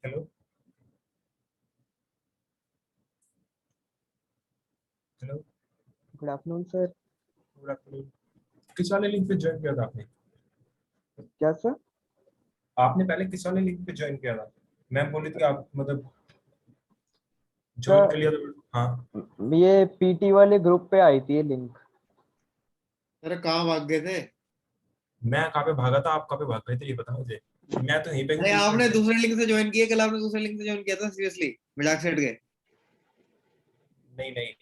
Hello hello. Good afternoon sir. Good afternoon. किस वाले link पे ज्वाइन किया था आपने? क्या सर? आपने पहले किस वाले लिंक पे ज्वाइन किया था? मैम बोली थी आप मतलब ज्वाइन कर सर लिया था। हाँ, ये पीटी वाले ग्रुप पे आई थी ये लिंक। अरे कहाँ भाग गए थे? मैं कहाँ पे भागा था, आप कहाँ पे भाग रहे थे, ये बताओ मुझे। मैं तो यहीं पे हूँ अरे 20 आपने मिनट से। दूसरे लिंक से ज्वाइन किया, कल आपने दूसरे लिंक से ज्वाइन किया था। सीरियसली मजाक से हट गए? नहीं नहीं,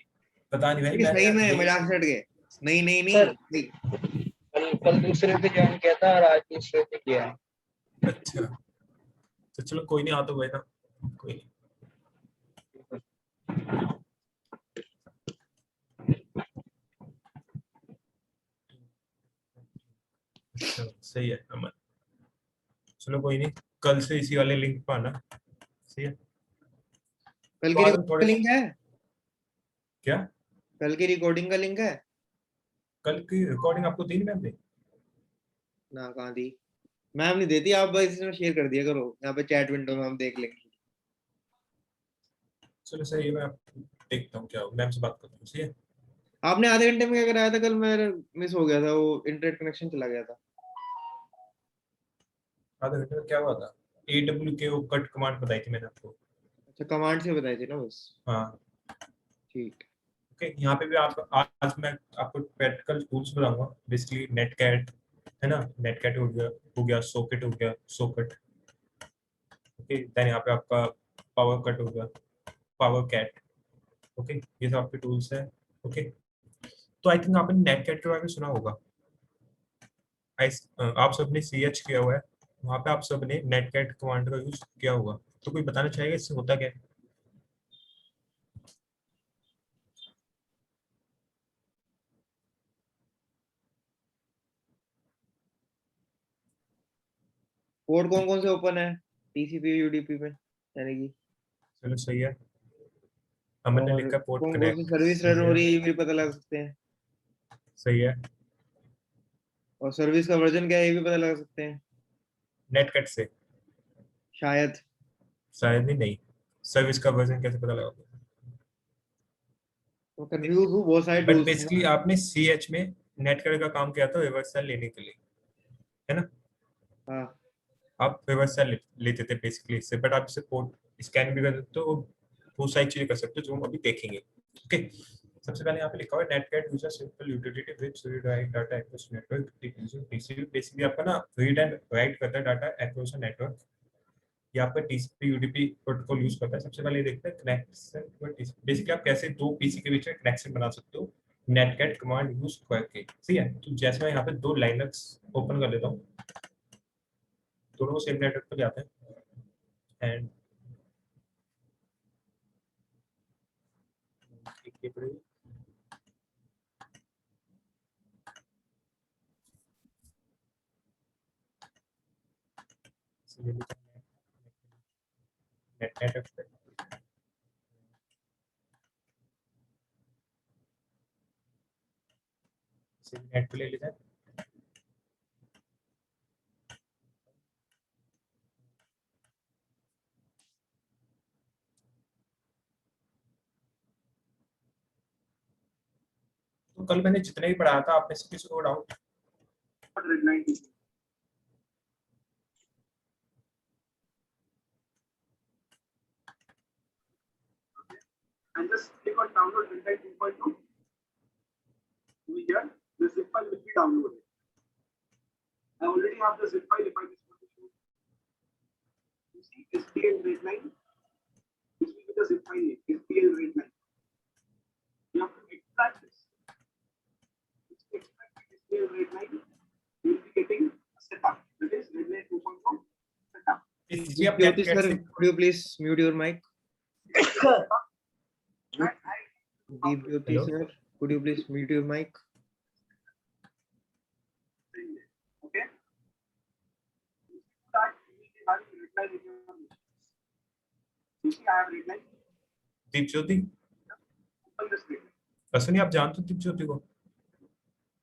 पता नहीं भाई, कि मैंने सही यार में देख। मजाक से हट गए? नहीं नहीं नहीं, सर नहीं। कल कल दूसरे पे ज्वाइन किया था और आज तीसरे पे किया है। अच्छा, तो चलो कोई नहीं, आ तो गए ना, कोई नहीं। अच्छा सही है अमन, चलो कोई नहीं, कल से इसी वाले लिंक पे आना। सही है। कल तो की आज हम रिकॉर्डिंग का थोड़े। लिंक है? क्या? कल की रिकॉर्डिंग का लिंक है? कल की रिकॉर्डिंग आपको दी मैम ने? ना, कहाँ दी? मैम नहीं देती, आप बस इसमें शेयर कर दिया करो, यहाँ पे चैट विंडो में हम देख लेंगे। चलो सही है, मैं देखता हूँ क्या मैम से बात करता हूँ। सही है। आपने आधे घंटे में क्या कराया था कल? मेरा मिस हो गया था, वो इंटरनेट कनेक्शन चला गया था। आधे घंटे में क्या हुआ था? AWK वो कट कमांड बताई थी मैंने आपको। अच्छा, कमांड से बताई थी ना बस। हाँ। ठीक। ओके, यहाँ पे भी आप आज मैं आपको प्रैक्टिकल टूल्स बताऊंगा। बेसिकली नेट कैट है ना, नेट कैट हो गया सॉकेट हो गया सोकट। ओके, देन यहाँ पे आपका पावर कट हो गया पावर कैट। ओके, ये सब आपके टूल्स हैं। ओके, तो आई थिंक आपने नेट कैट के बारे में सुना होगा। आप सबने CH किया हुआ है, वहाँ पे आप सबने नेट कैट कमांड का यूज किया होगा। तो कोई बताना चाहेगा इससे होता क्या है? पोर्ट कौन कौन से ओपन है टीसीपी यूडीपी में, यानी कि? चलो सही है, अमन ने और लिखा पोर्ट कौन कौन सी कनेक्ट। सर्विस रन सही हो है, रही है ये भी पता लगा सकते हैं। सही है। और सर्विस का वर्जन क्या है ये भी पता लगा सकते हैं नेट कैट से शायद। शायद ही नहीं, सर्विस का वर्जन कैसे पता लगा? तो कंफ्यूज हूँ, बहुत सारे बट टूल्स हैं बेसिकली ना। आपने CH में नेटकैट का काम किया था रिवर्सल लेने के लिए, है ना? हाँ। आप रिवर्सल लेते थे बेसिकली इससे, बट आप इसे पोर्ट स्कैन भी कर सकते हो, बहुत सारी चीजें कर सकते हो जो हम अभी देखेंगे। ओके, सबसे पहले यहाँ पे लिखा हुआ है netcat user simple utility which read write data across network using TCP. Basically आपका ना रीड एंड राइट करता है डाटा एक्रोस नेटवर्क। ये आपका TCP UDP प्रोटोकॉल यूज करता है। सबसे पहले देखते हैं कनेक्शन। बेसिकली आप कैसे दो पीसी के बीच में कनेक्शन बना सकते हो नेटकैट कमांड यूज करके। ठीक है, तो जैसे मैं यहाँ पे दो लाइनक्स ओपन कर लेता हूँ, दोनों सेम नेटवर्क पे जाते हैं एंड ये पड़ेगी नेटवर्क पे। नेट पे ले लेते हैं। तो कल मैंने जितना ही पढ़ाया था, आप में से किसी को doubt? And just click on download Redline 2.2. Over here, the zip file will be downloaded. I already have the zip file. If I just want to show you, see SPL Redline. This will be the zip file name, SPL Redline. You have to extract this. Extract SPL Redline. You will be getting a setup. That is Redline 2.2 setup. इसलिए आप Jyoti नेटकैट sir, से could you please mute your mic? Deep Jyoti hello. sir, could you please mute your mic? Okay. Start immediately having Redline in your machine. You see, I have Redline. Deep Jyoti, Open this Redline. असली आप जानते हो दीप ज्योति को?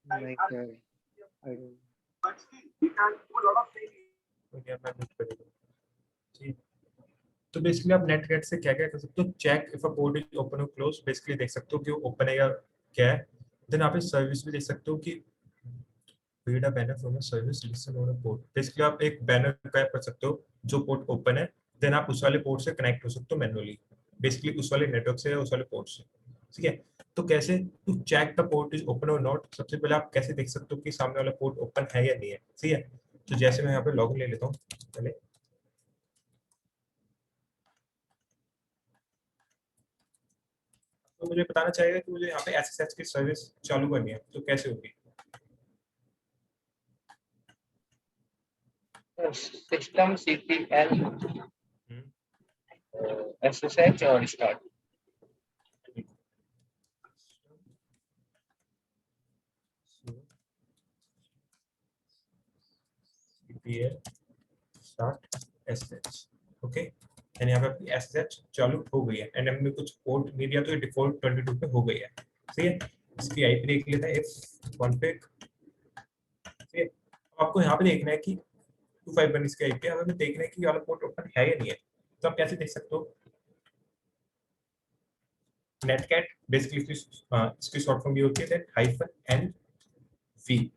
नहीं क्या है? I don't know. But still, you can do a lot of things. तो क्या मैं कुछ करेगा? ठीक, तो बेसिकली आप नेटगेट से क्या क्या कर सकते हो, check if a port is open और क्लोज, बेसिकली देख सकते हो कि वो ओपन है या क्या है। देन आप सर्विस भी देख सकते हो कि read a banner from a service listen on a port, basically आप एक बैनर टाइप कर सकते हो जो पोर्ट ओपन है, देन आप उस वाले पोर्ट से कनेक्ट हो सकते हो मैनुअली, बेसिकली उस वाले नेटवर्क से या उस वाले पोर्ट से। ठीक है, तो कैसे to check the port is open और नॉट, सबसे पहले आप कैसे देख सकते हो कि सामने वाला पोर्ट ओपन है या नहीं है। ठीक है, तो जैसे मैं यहाँ पे लॉगिन ले लेता हूँ पहले, तो मुझे बताना चाहिए कि मुझे यहाँ पे एसएसएच की सर्विस चालू करनी है, तो कैसे होगी। सिस्टम CTL SSH और स्टार्ट। ओके, एंड यहाँ पे अपनी एसएसएच चालू हो गई है, एंड हमने कुछ पोर्ट नहीं दिया तो ये डिफॉल्ट 22 पे हो गई है। ठीक है, इसकी आईपी देख लेते हैं इफ कॉन्फिग। ठीक है, आपको यहाँ पे देखना है कि 251 इसकी आईपी है, हमें देखना है कि ये वाला पोर्ट ओपन है या नहीं है। तो आप कैसे देख सकते हो, नेटकैट बेसिकली इसकी शॉर्ट फॉर्म ये होती है दैट -n-v,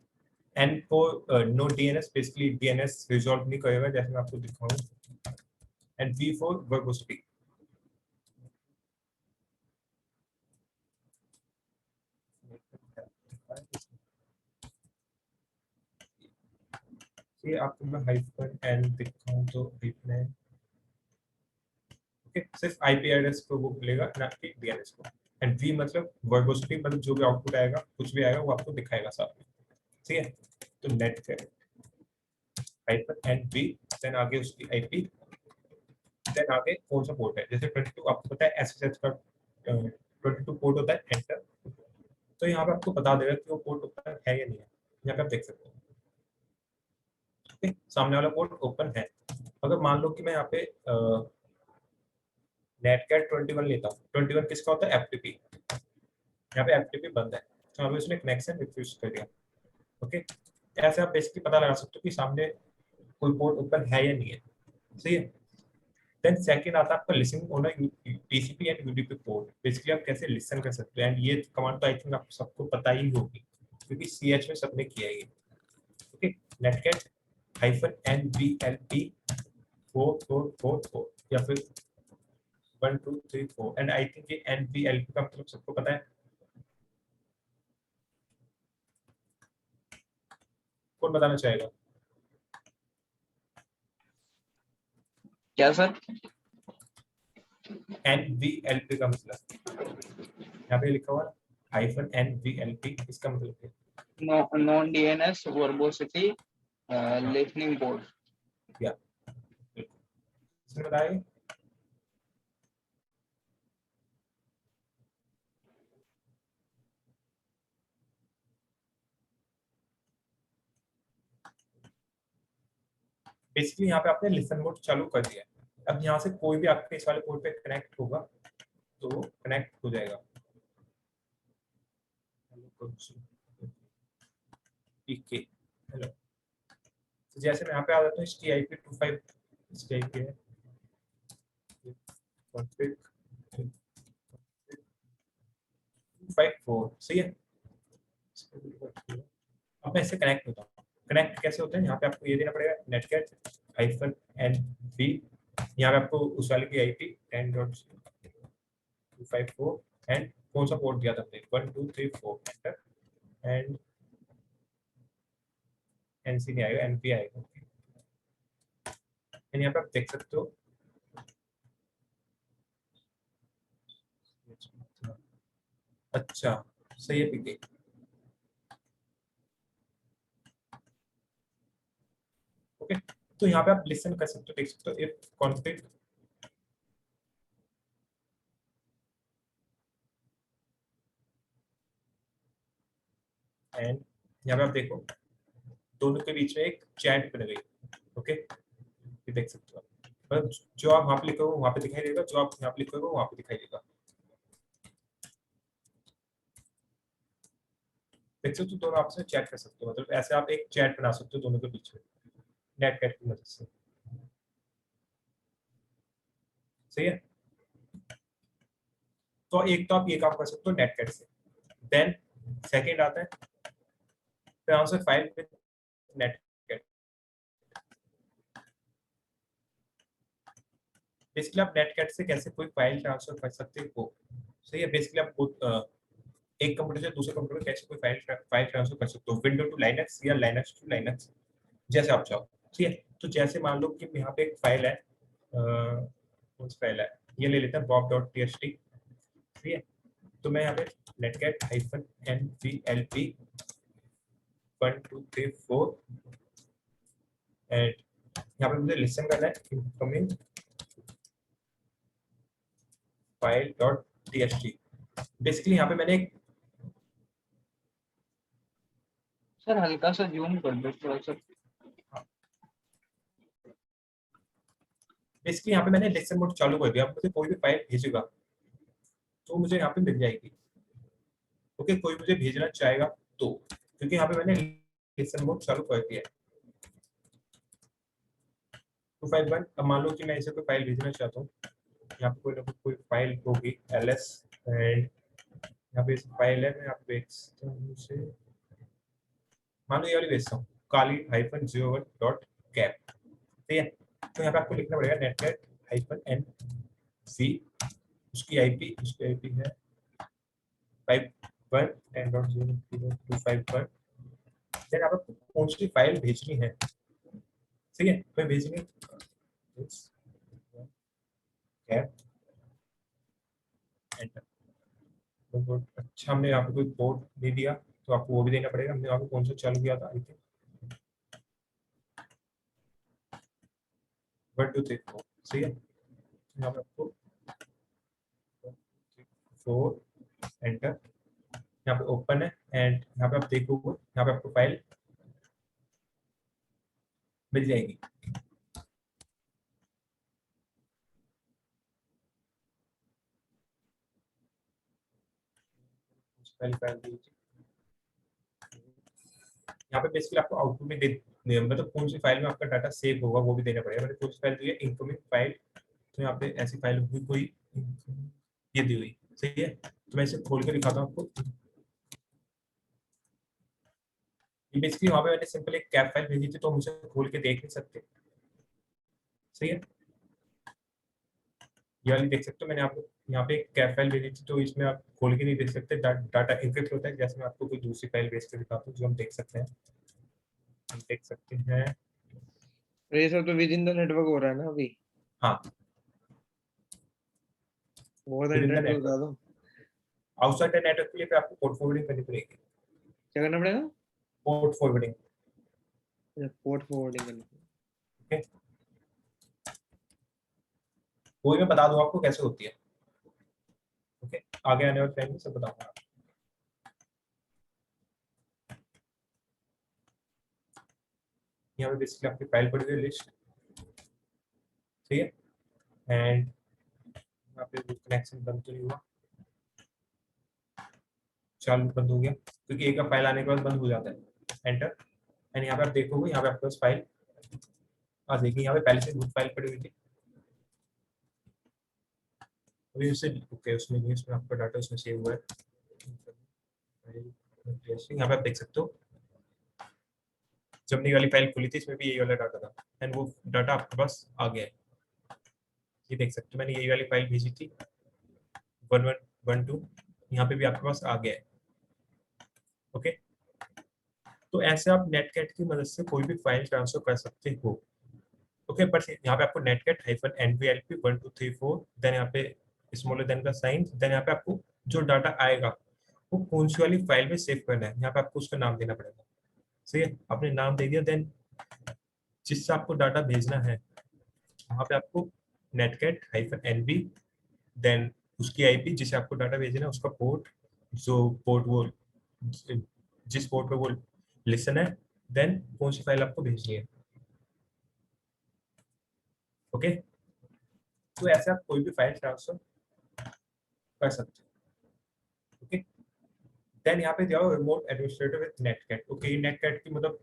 एन को no DNS, basically DNS resolve नहीं करेगा जैसे मैं आपको दिखाऊंगा, एंड v फॉर वर्बोसिटी। ये आपको मैं हाइफन एन दिखाऊं तो हाइफन, ओके, सिर्फ आईपी एड्रेस को वो मिलेगा ना कि डीएनएस को, एंड वी मतलब वर्बोसिटी, मतलब जो भी आउटपुट आएगा कुछ भी आएगा वो आपको दिखाएगा साथ में। ठीक है, तो नेट करें हाइफन एन वी, देन आगे उसकी आईपी, देन आगे कौन सा पोर्ट है, जैसे 22 आपको पता है एसएसएच का 22 पोर्ट होता है, एंटर, तो यहाँ पे आपको बता देगा कि वो पोर्ट ओपन है या नहीं है, यहाँ पे आप देख सकते हो। ओके, सामने वाला पोर्ट ओपन है। अगर मान लो कि मैं यहाँ पे नेटकैट 21 लेता हूँ, 21 किसका होता है, एफटीपी, यहाँ पे एफटीपी बंद है, तो अभी उसने कनेक्शन रिफ्यूज कर दिया। ओके, ऐसे आप बेसिकली पता लगा सकते हो कि सामने कोई पोर्ट ओपन है या नहीं है। सही है, देन सेकंड आता है आपका listening on TCP and UDP port, basically आप कैसे लिसन कर सकते हो, एंड ये कमांड तो आई थिंक आपको सबको पता ही होगी क्योंकि सीएच में सबने किया है ये। ओके, नेटकैट -nvlp 4444 या फिर 1 2 3 4, एंड आई थिंक ये nvlp का मतलब सबको पता है, कौन बताना चाहेगा। क्या सर? nvlp का मतलब यहाँ पे लिखा हुआ -nvlp, इसका मतलब क्या है, नॉन डीएनएस वर्बोसिटी लिसनिंग पोर्ट। या इसने बताया बेसिकली यहाँ पे आपने लिसन मोड चालू कर दिया है। अब यहाँ से कोई भी आपके इस वाले पोर्ट पे कनेक्ट होगा तो कनेक्ट हो जाएगा। ठीक है, हेलो, तो जैसे मैं यहाँ पे आ जाता हूँ, इसकी आईपी 25, इसकी आईपी है config 254, सही है। अब मैं इससे कनेक्ट होता हूँ, कनेक्ट कैसे होता है, यहाँ पे आपको ये देना पड़ेगा नेटगेट -nv, यहाँ पे आपको उस वाले की आईपी 10.254 एंड कौन सा पोर्ट दिया था हमने, 1 2 3 4 एंटर, एंड एनसी नहीं आएगा, एनपी आएगा, एंड यहाँ पे आप देख सकते हो अच्छा सही है, पीके। ओके, तो यहाँ पे आप लिसन कर सकते हो, देख सकते हो इफ कॉन्फिग एंड यहाँ पे आप देखो दोनों के बीच में एक चैट बन गई। ओके, ये देख सकते हो आप, मतलब जो आप वहाँ पे लिखोगे वहाँ पे दिखाई देगा, जो आप यहाँ पे लिखोगे वहाँ पे दिखाई देगा। देख सकते हो दोनों आपस में चैट कर सकते हो, मतलब ऐसे आप एक चैट बना सकते हो दोनों के बीच में नेटकैट की मदद से। सही है। तो एक तो आप ये काम कर सकते हो नेटकैट से। देन सेकंड आता है ट्रांसफर फाइल विद नेटकैट। बेसिकली आप नेटकैट से कैसे कोई फाइल ट्रांसफर कर सकते हो। सही है। बेसिकली आप एक कंप्यूटर से दूसरे कंप्यूटर में कैसे कोई फाइल ट्रांसफर कर सकते हो, विंडो टू लाइनक्स या लाइनक्स टू लाइनक्स, जैसे आप चाहो। ठीक है। तो जैसे मान लो कि यहाँ पे एक फाइल है, कौन सी फाइल है, ये ले लेते हैं bob.txt। ठीक है। तो मैं यहाँ पे netcat -nvlp 1 2 3 4 एंड यहाँ पे मुझे लिसन करना है incoming file dot txt। Basically यहाँ पे मैंने एक सर हल्का सा जूम कर दो थोड़ा सा। बेसिकली यहाँ पे मैंने लिसन मोड चालू कर दिया। मुझे कोई भी फाइल भेजेगा तो मुझे यहाँ पे मिल जाएगी। ओके। कोई मुझे भेजना चाहेगा तो, क्योंकि यहाँ पे मैंने लिसन मोड चालू कर दिया है। 251। अब मान लो कि मैं इसे कोई फाइल भेजना चाहता हूँ, यहाँ पे कोई ना कोई फाइल होगी ls एंड यहाँ पे फाइल है, मैं यहाँ पे भेजता हूँ इसे, मान लो ये वाली भेजता हूँ kali-01.cap। ठीक है। तो यहाँ पे आपको लिखना पड़ेगा netcat-nv, उसकी आईपी है 51.10.0.251। देन आपको कौन सी फाइल भेजनी है। ठीक है। मैं भेजनी अच्छा, हमने यहाँ पे कोई पोर्ट दे दिया तो आपको वो भी देना पड़ेगा। हमने यहाँ पे कौन सा चालू किया था, आई थिंक 1 2 3 4। सही है। यहाँ पे आपको 4 एंटर, यहाँ पे ओपन है एंड यहाँ पे आप देखोगे यहाँ पे आपको फाइल मिल जाएगी। पहली फाइल यहाँ पे बेसिकली आपको आउटपुट में मतलब कौन सी फाइल में आपका डाटा सेव होगा वो भी देना पड़ेगा। मतलब कौन सी फाइल दी है, इनकमिंग फाइल। तो यहाँ पे ऐसी फाइल होगी कोई, ये दी हुई। सही है। तो मैं इसे खोल के दिखाता हूँ आपको। ये बेसिकली वहाँ पे मैंने सिंपल एक कैप फाइल भेजी थी तो मुझे खोल के देख नहीं सकते। सही है। ये वाली देख सकते हो, मैंने आपको यहाँ पे एक कैप फाइल भेजी थी तो इसमें आप खोल के नहीं देख सकते, डाटा एन्क्रिप्ट होता है। जैसे मैं आपको कोई दूसरी फाइल भेज के दिखाता हूँ जो हम देख सकते हैं। हम देख सकते हैं ये सब तो विद इन द नेटवर्क हो रहा है ना अभी। हाँ, बहुत Within the इंटरनेट को network। बता दो आउटसाइड द नेटवर्क के लिए फिर आपको पोर्ट फॉरवर्डिंग करनी पड़ेगी। क्या करना पड़ेगा। Port forwarding. पोर्ट फॉरवर्डिंग करना। ओके। कोई मैं बता दूं आपको कैसे होती है। ओके। आगे आने वाले टाइम में सब बताऊंगा। यहाँ पे बेसिकली आपकी फाइल पड़ी हुई है लिस्ट। ठीक है। एंड यहाँ पे कनेक्शन बंद तो नहीं हुआ, चालू बंद हो गया क्योंकि एक फाइल आने के बाद बंद हो जाता है। एंटर एंड यहाँ पे आप देखोगे यहाँ पे आपके पास फाइल आ जाएगी। यहाँ पे पहले से रूट फाइल पड़ी हुई थी अभी उससे ओके उसमें नहीं, उसमें आपका डाटा उसमें सेव हुआ है। यहाँ पे आप देख सकते हो जब नई वाली फाइल खुली थी इसमें भी यही वाला डाटा था एंड वो डाटा आपके पास आ गया है। ये देख सकते हो मैंने यही वाली फाइल भेजी थी 1112, यहाँ पे भी आपके पास आ गया है। ओके। तो ऐसे आप नेटकैट की मदद से कोई भी फाइल ट्रांसफर कर सकते हो। ओके। बट यहाँ पे आपको netcat-nvlp 1 2 3 4 देन यहाँ पे स्मॉलर देन का साइन, देन यहाँ पे आपको जो डाटा आएगा वो कौन सी वाली फाइल में सेव करना है, यहाँ पे आपको उसका नाम देना पड़ेगा। सही है। आपने नाम दे दिया, देन जिससे आपको डाटा भेजना है वहाँ पे आपको netcat-nv देन उसकी आईपी जिसे आपको डाटा भेजना है, उसका पोर्ट, जो पोर्ट वो जिस पोर्ट पे वो लिसन है, देन कौन सी फाइल आपको भेजनी है। ओके। तो ऐसे आप कोई भी फाइल ट्रांसफर कर सकते हो। ओके। देन यहाँ पे जाओ रिमोट एडमिनिस्ट्रेटर विद नेटकैट। ओके। नेटकैट की मतलब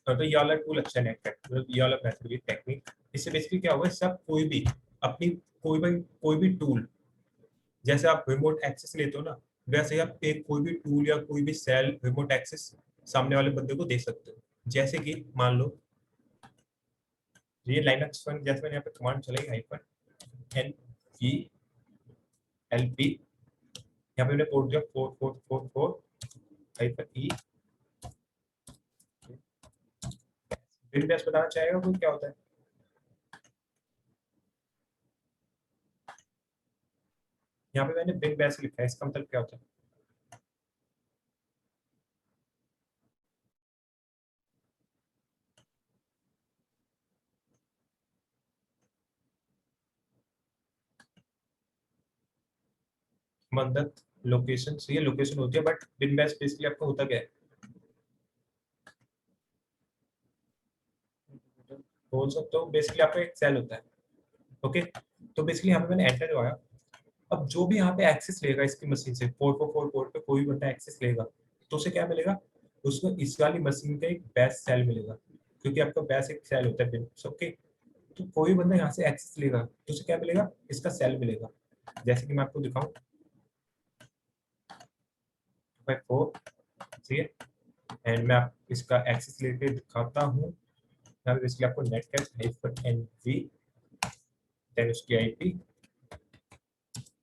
तो ये वाला टूल अच्छा है नेटकैट, मतलब ये वाला बेहतरीन टेक्निक। इससे बेसिकली क्या होगा, इससे आप कोई भी अपनी कोई भी टूल, जैसे आप रिमोट एक्सेस लेते हो ना, वैसे ही आप एक कोई भी टूल या कोई भी सेल रिमोट एक्सेस सामने वाले बंदे को दे सकते हो। जैसे कि मान लो ये लाइनक्स फन, जैसे मैंने यहाँ पे कमांड चलाई -LP, यहाँ पे मैंने पोर्ट दिया 4444-E। बिन बैश बताना चाहेगा कोई क्या होता है? यहाँ पे मैंने बिन बैश लिखा है, इसका मतलब क्या होता है? मदद लोकेशन, ये लोकेशन होती है, बट बिन बैश बेसिकली आपको होता क्या है? बोल सकते हो बेसिकली आपका एक सेल होता है। ओके, तो बेसिकली यहाँ पे मैंने एंटर दबाया। अब जो भी यहाँ पे एक्सेस लेगा इसकी मशीन से, 444 पोर्ट पे कोई बंदा एक्सेस लेगा, तो उसे क्या मिलेगा? उसको इस वाली मशीन का एक बैश सेल मिलेगा, क्योंकि आपका बैश एक सेल होता है बिन। ओके, तो कोई बंदा यहाँ से एक्सेस लेगा तो उसे क्या मिलेगा? इसका सेल मिलेगा। जैसे कि मैं आपको दिखाऊं 4, ठीक है, एंड मैं आप इसका एक्सेस लेके दिखाता हूँ। यहाँ पे बेसिकली आपको netcat-nv, देन उसकी आईपी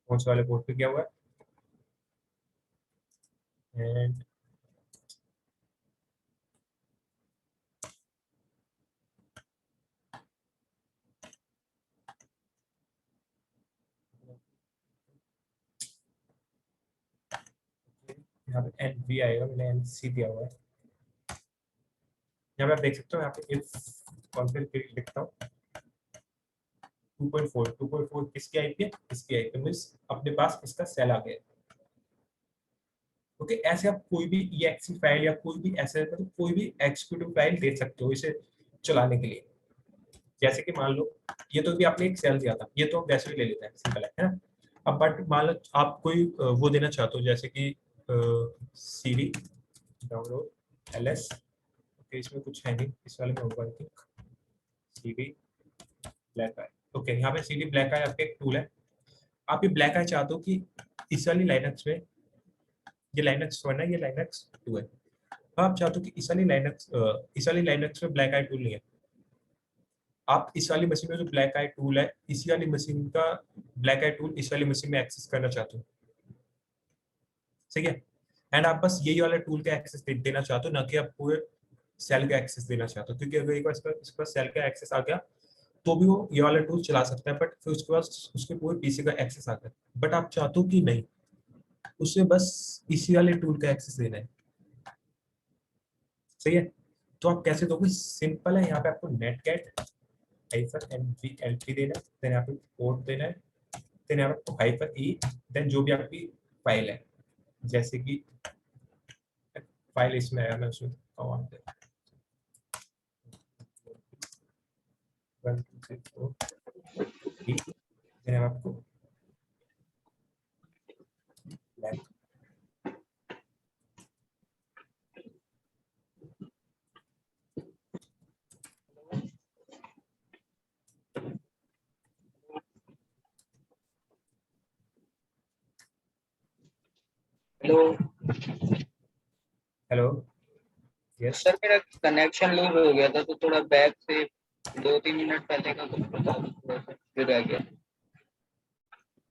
कौन से वाले पोर्ट पे किया हुआ है, एंड यहाँ पे एनवी आएगा, मैंने एनसी दिया हुआ है। यहाँ पे आप देख सकते हो, यहाँ पे इफ कॉन्फिग लिखता हूँ 2.4 किसकी आईपी है? इसकी आईपी, मींस अपने पास इसका सेल आ गया। ओके, ऐसे आप कोई भी EXE फाइल या कोई भी ऐसे मतलब कोई भी एक्जीक्यूटिव फाइल दे सकते हो इसे चलाने के लिए। जैसे कि मान लो ये तो भी आपने एक सेल दिया था, ये तो वैसे भी ले लेते हैं, सिंपल है ना। अब बट मान लो आप कोई वो देना चाहते हो, जैसे कि CD डाउनलोड LS, ओके इसमें कुछ है नहीं, इस वाले में होगा I think CD black I. Okay, यहाँ पे CD ब्लैक आई आपका एक टूल है। आप ये ब्लैक आई चाहते हो कि इस वाली लाइनक्स में, ये लाइनक्स 1 है, ये लाइनक्स 2 है, तो आप चाहते हो कि इस वाली लाइनक्स में ब्लैक आई टूल नहीं है, आप इस वाली मशीन में जो ब्लैक आई टूल है, इसी वाली मशीन का ब्लैक आई टूल इस वाली मशीन में एक्सेस करना चाहते हो, ठीक है। एंड आप बस यही वाला टूल का एक्सेस देना चाहते हो, ना कि आप पूरे सेल का एक्सेस देना चाहते हो, क्योंकि अगर एक बार इसका सेल का एक्सेस आ गया तो भी वो ये वाला टूल चला सकता है, बट फिर उसके बाद उसके पूरे पीसी का एक्सेस आ गया। बट आप चाहते हो कि नहीं, उसे बस इसी वाले टूल का एक्सेस देना है, सही है। तो आप कैसे दोगे? सिंपल है, यहाँ पे आपको netcat-nvlp देना है, देन यहाँ पे पोर्ट देना है, देन यहाँ पे आपको -e, देन जो भी आपकी फाइल है, जैसे कि फाइल इसमें है, मैं उसमें कमांड दे 1 2 3 4 देन आपको black. Hello hello, yes. Sir, मेरा कनेक्शन लूज हो गया था, तो थोड़ा बैक से 2-3 मिनट पहले का कुछ बता दो, थोड़ा सा फिर आ गया।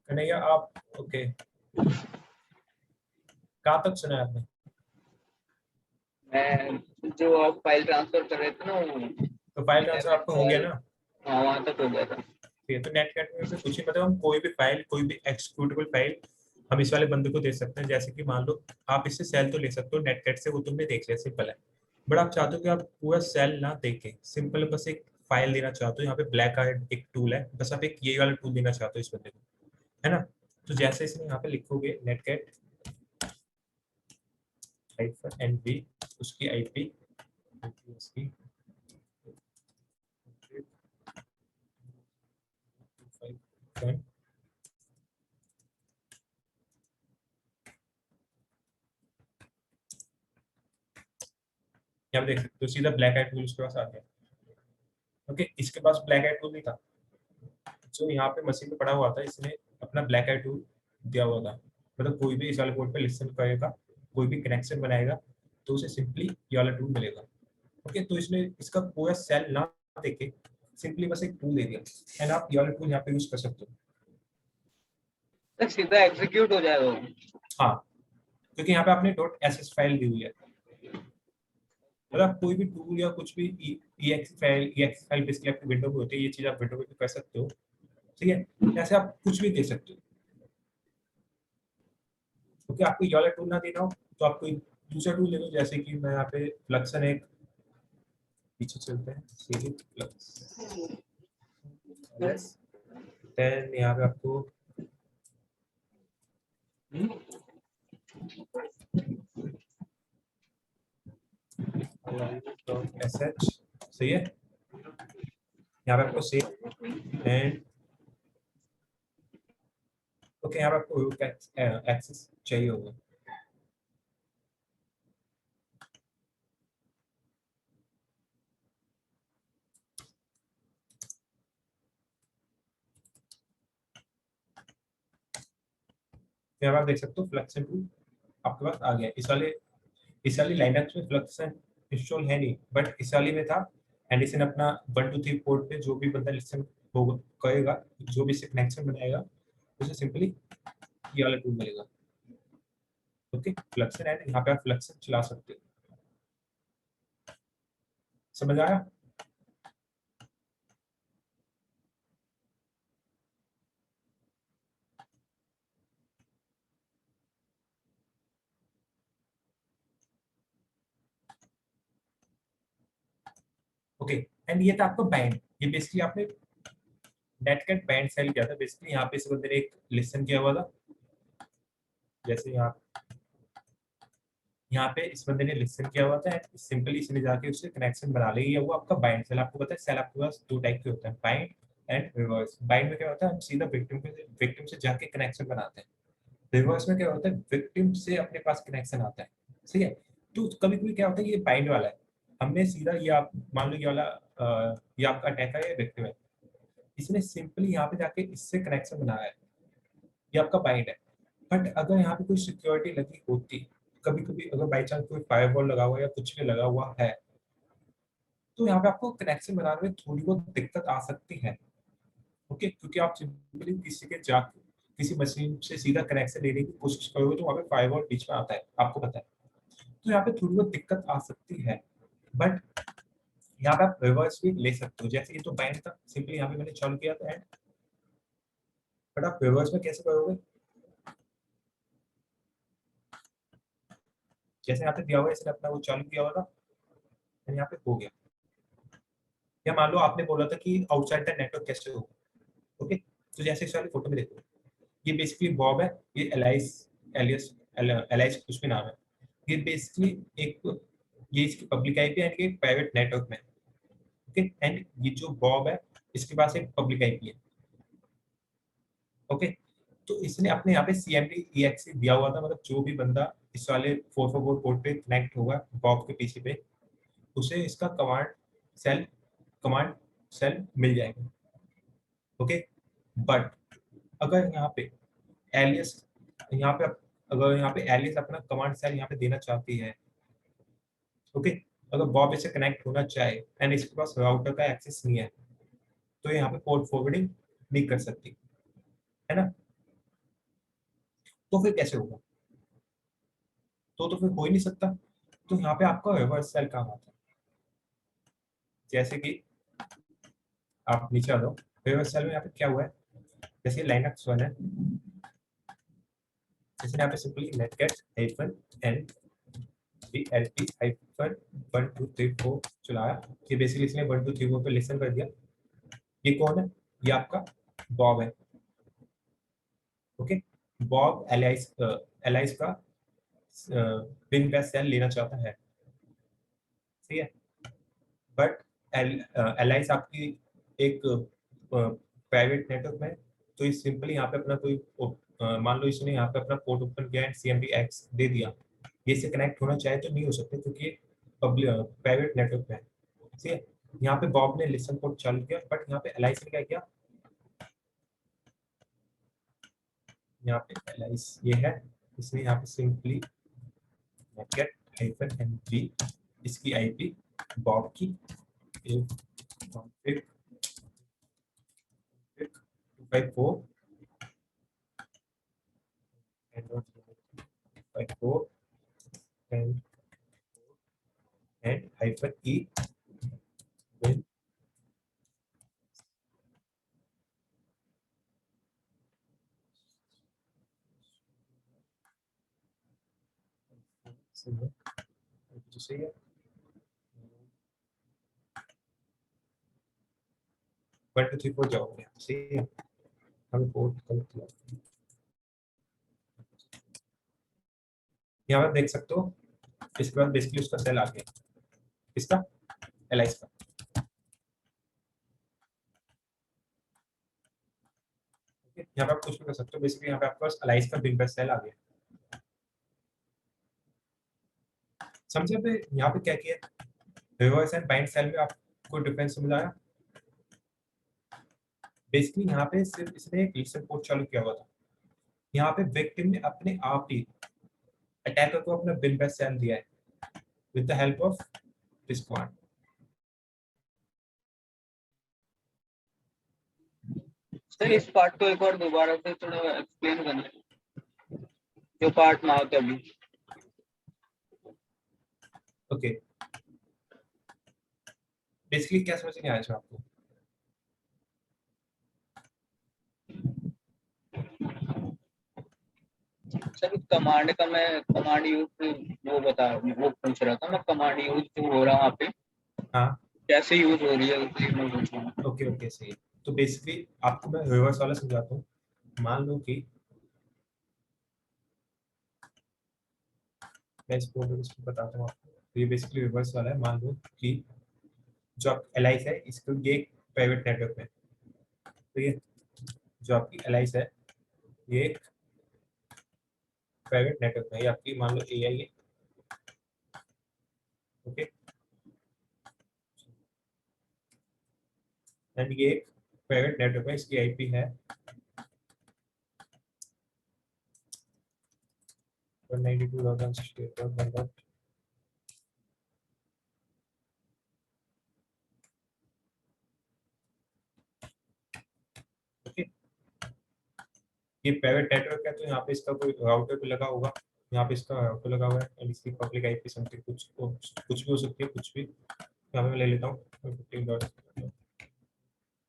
कन्हैया आप, ओके, कहाँ तक सुना है आपने? मैं जो आप फाइल ट्रांसफर कर रहे थे ना, वो तो फाइल ट्रांसफर आपको हो गया ना? हाँ, वहाँ तक हो गया था। ठीक है, तो नेटकैट में से कुछ ही मतलब हम कोई भी फाइल, कोई भी एक्जीक्यूटेबल फाइल हम इस वाले बंदे को दे सकते हैं। जैसे कि मान लो आप इससे सेल तो ले सकते हो नेटकैट से, वो तुमने देख लिया, सिंपल है। बट आप चाहते हो कि आप पूरा सेल ना देखें, सिंपल बस एक फाइल देना चाहते हो। यहाँ पे ब्लैक आर्ट एक टूल है, बस आप एक ये वाला टूल देना चाहते हो इस बंदे को, है ना। तो जैसे इसमें यहाँ पे लिखोगे नेटकैट -nv, उसकी आईपी उसकी 5 यहाँ पे देख सकते हो सीधा ब्लैक आइट टूल उसके पास आ गया। ओके, इसके पास ब्लैक आइट टूल नहीं था, जो यहाँ पे मशीन पे पड़ा हुआ था, इसने अपना ब्लैक आई टूल दिया हुआ था, मतलब कोई भी इस वाले पोर्ट पे लिसन करेगा, कोई भी कनेक्शन बनाएगा तो उसे सिंपली ये वाला टूल मिलेगा। ओके, तो इसने इसका पूरा सेल ना देके सिंपली बस एक टूल दे दिया एंड आप ये वाला टूल यहाँ पे यूज कर सकते हो। तो सीधा एग्जीक्यूट हो जाएगा वो। हाँ, क्योंकि यहाँ पे आपने .sh फाइल दी हुई है, मतलब कोई भी टूल या कुछ भी exe फाइल बेसिकली आपकी विंडो पे होती है, ये चीज आप विंडो पे कर सकते हो, ठीक है। ऐसे आप कुछ भी दे सकते हो। क्योंकि आपको ये वाला टूल ना देना हो तो आप कोई दूसरा टूल ले लो, जैसे कि मैं यहाँ पे फ्लक्सन एक पीछे चलते हैं, सीरीज फ्लक्स देन यहाँ पे आपको .sh सही है, यहाँ पे आपको सेव एंड ओके, यहाँ पे आपको एक्सेस चाहिए होगा। यहाँ आप देख सकते हो फ्लक्सन टूल आपके पास आ गया। इस वाली लाइनअप में फ्लक्सन इंस्टॉल है नहीं, बट इस वाली में था एंड इसने अपना 1 2 3 पोर्ट पे जो भी बंदा लिसन होगा करेगा, जो भी इसे कनेक्शन बनाएगा, उसे सिंपली ये वाला टूल मिलेगा। ओके, फ्लक्सन एंड यहाँ पे आप फ्लक्सन चला सकते हो। समझ आया? ओके, एंड ये था आपका बैंड। ये बेसिकली आपने नेटकट बैंड सेल किया था। बेसिकली यहाँ पे इस बंदे ने एक लिसन किया हुआ था, जैसे यहाँ पे इस बंदे ने लिसन किया हुआ था, सिंपली इसने जाके उससे कनेक्शन बना लिया। वो आपका बाइंड सेल। आपको पता है सेल आपके पास 2 टाइप के होते हैं, बाइंड एंड रिवर्स। बाइंड में क्या होता है, हम सीधा विक्टिम से जाके कनेक्शन बनाते हैं। रिवर्स में क्या होता है, विक्टिम से अपने पास कनेक्शन आता है, ठीक है। तो कभी कभी क्या होता है, ये बाइंड वाला है, हमने सीधा ये आप मान लो ये वाला ये आपका अटैक है या विक्टिम है, इसने सिंपली यहाँ पे जाके इससे कनेक्शन बनाया है, ये आपका बाइंड है। बट अगर यहाँ पे कोई सिक्योरिटी लगी होती, कभी कभी अगर बाई चांस कोई फायरवॉल लगा हुआ है या कुछ भी लगा हुआ है, तो यहाँ पे आपको कनेक्शन बनाने में थोड़ी बहुत दिक्कत आ सकती है। ओके, क्योंकि आप सिंपली किसी के जाके किसी मशीन से सीधा कनेक्शन लेने की कोशिश करोगे तो वहाँ पे फायरवॉल बीच में आता है, आपको पता है। तो यहाँ पे थोड़ी बहुत दिक्कत आ सकती है, बट यहाँ पे आप रिवर्स भी ले सकते हो। जैसे ये तो बाइंड था, सिंपली यहाँ पे मैंने चालू किया था एंड, बट आप रिवर्स में कैसे करोगे, जैसे यहाँ पे दिया हुआ है, इसने अपना वो चालू किया हुआ था एंड यहाँ पे हो गया। या मान लो आपने बोला था कि आउटसाइड द नेटवर्क कैसे होगा। ओके, तो जैसे इस वाली फोटो में देखो, ये बेसिकली बॉब है, ये एलाइस कुछ भी नाम है। ये बेसिकली एक, ये इसकी पब्लिक आईपी है एंड ये प्राइवेट नेटवर्क में। ओके, एंड ये जो बॉब है इसके पास एक पब्लिक आईपी है। ओके, तो इसने अपने यहाँ पे CMD EXE दिया हुआ था, मतलब जो भी बंदा इस वाले 444 पोर्ट पे कनेक्ट होगा बॉब के पीछे पे, उसे इसका कमांड सेल मिल जाएगा। ओके, बट अगर यहाँ पे एलियस यहाँ पे अगर यहाँ पे एलियस अपना कमांड सेल यहाँ पे देना चाहती है, ओके, अगर बॉब इससे कनेक्ट होना चाहे एंड इसके पास राउटर का एक्सेस नहीं है, तो यहाँ पे पोर्ट फॉरवर्डिंग नहीं कर सकती है ना। तो फिर कैसे होगा, तो फिर हो ही नहीं सकता। तो यहाँ पे आपका रिवर्स सेल काम आता है। जैसे कि आप नीचे आ जाओ, रिवर्स सेल में यहाँ पे क्या हुआ है, जैसे लाइनक्स 1 है, जैसे यहाँ पे सिंपली netcat-n DLP-1 2 3 4 चलाया। ये बेसिकली इसने 1 2 3 4 पे लिसन कर दिया। ये कौन है, ये आपका बॉब है। ओके, बॉब एलाइस का पिन का सेल लेना चाहता है, ठीक है। बट एलाइस आपकी एक प्राइवेट नेटवर्क में, तो ये सिंपली यहाँ पे अपना कोई मान लो इसने यहाँ पे अपना पोर्ट ओपन किया एंड CMD-X दे दिया, ये से कनेक्ट होना चाहे तो नहीं हो सकते, क्योंकि ये प्राइवेट नेटवर्क में है, ठीक है। यहाँ पे बॉब ने लिसन पोर्ट चालू किया, बट यहाँ पे एलाइस ने क्या किया, यहाँ पे एलाइस ये है, इसमें यहाँ पे सिंपली नेटगेट हाइफन एनजी इसकी आईपी बॉब की 254 and hyphen e will तो सही है 1 2 3 4 जाओगे सही है। हमें पोर्ट कनेक्ट किया यहाँ पर देख सकते हो, इसके बाद बेसिकली उसका सेल आ गया, इसका एलाइस का। यहाँ पे आप कुछ भी कर सकते हो, बेसिकली यहाँ पे आपके पास एलाइस का बिग बेस्ट सेल आ गया। समझे पे यहाँ पे क्या किया, रिवर्स एंड बाइंड सेल में आपको डिफरेंस समझ आया। बेसिकली यहाँ पे सिर्फ इसने एक लिसन पोर्ट चालू किया हुआ था, यहाँ पे विक्टिम ने अपने आप ही अटैकर को अपना बिग बेस्ट सेल दिया है with the help of this point. Sir इस पार्ट को एक बार दोबारा से थोड़ा एक्सप्लेन करना, जो पार्ट ना होता अभी। ओके बेसिकली क्या समझ नहीं आया था आपको? सर कमांड का मैं कमांड यूज वो पूछ रहा था मैं, कमांड यूज जो हो रहा है वहाँ पे हाँ कैसे यूज हो रही है उसकी मैं पूछ रहा हूँ। ओके ओके सही है। तो बेसिकली आपको मैं रिवर्स वाला समझाता हूँ। मान लो कि मैं इसको बताता हूँ आपको। तो ये बेसिकली रिवर्स वाला है। मान लो कि जो आप एलाइस है इसको ये एक प्राइवेट नेटवर्क में, तो ये जो आपकी एलाइस है ये एक प्राइवेट नेटवर्क में, ये आपकी मान लो एआई है ओके, एंड ये एक प्राइवेट नेटवर्क है, इसकी आईपी है 192.168.1. ओके ये प्राइवेट नेटवर्क है, तो यहाँ पे इसका कोई राउटर पे लगा होगा, यहाँ पे इसका राउटर लगा हुआ है एंड इसकी पब्लिक आईपी समथिंग कुछ भी हो सकती है, कुछ भी। यहाँ पे मैं ले लेता हूँ 15.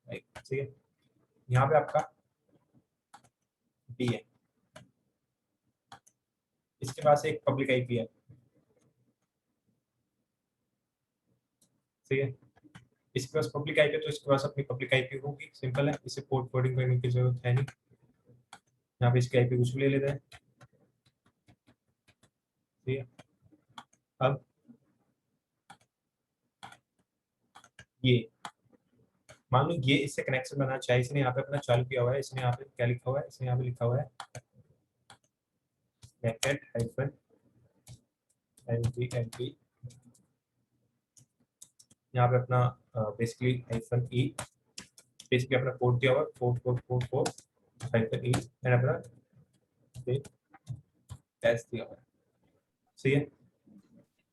ठीक है, यहाँ पे आपका डी है, इसके पास एक पब्लिक आईपी है, ठीक है। इसके पास पब्लिक आईपी है तो इसके पास अपनी पब्लिक आईपी होगी, सिंपल है, इसे पोर्ट कोडिंग करने की जरूरत है नहीं। यहाँ पे इसकी आईपी कुछ भी ले लेते हैं, ठीक है। अब ये मान लो ये इससे कनेक्शन बनाना चाहिए, इसने यहाँ पे अपना चालू किया हुआ है, इसने यहाँ पे क्या लिखा हुआ है, इसने यहाँ पे लिखा हुआ है नेटेड हाइफन एनपी यहाँ पे अपना बेसिकली हाइफन ई, बेसिकली अपना पोर्ट दिया हुआ है 4444 हाइफन ई एंड अपना टेस्ट दिया हुआ है, सही है।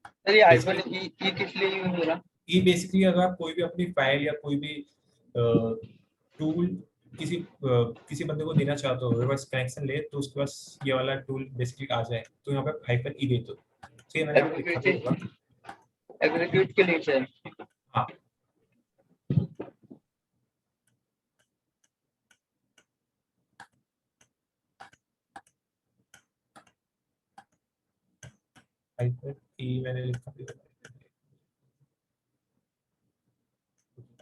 सर ये हाइफन ई किस लिए यूज हो रहा? ई बेसिकली अगर आप कोई भी अपनी फाइल या कोई भी टूल किसी बंदे को देना चाहते हो, रिवर्स कनेक्शन ले, तो उसके पास ये वाला टूल बेसिकली आ जाए, तो यहाँ पे हाइफन ई दे दो, ठीक है। मैंने आपको लिखा तो होगा एग्जीक्यूट के लिए सर। हाँ हाइफन ई मैंने लिखा था।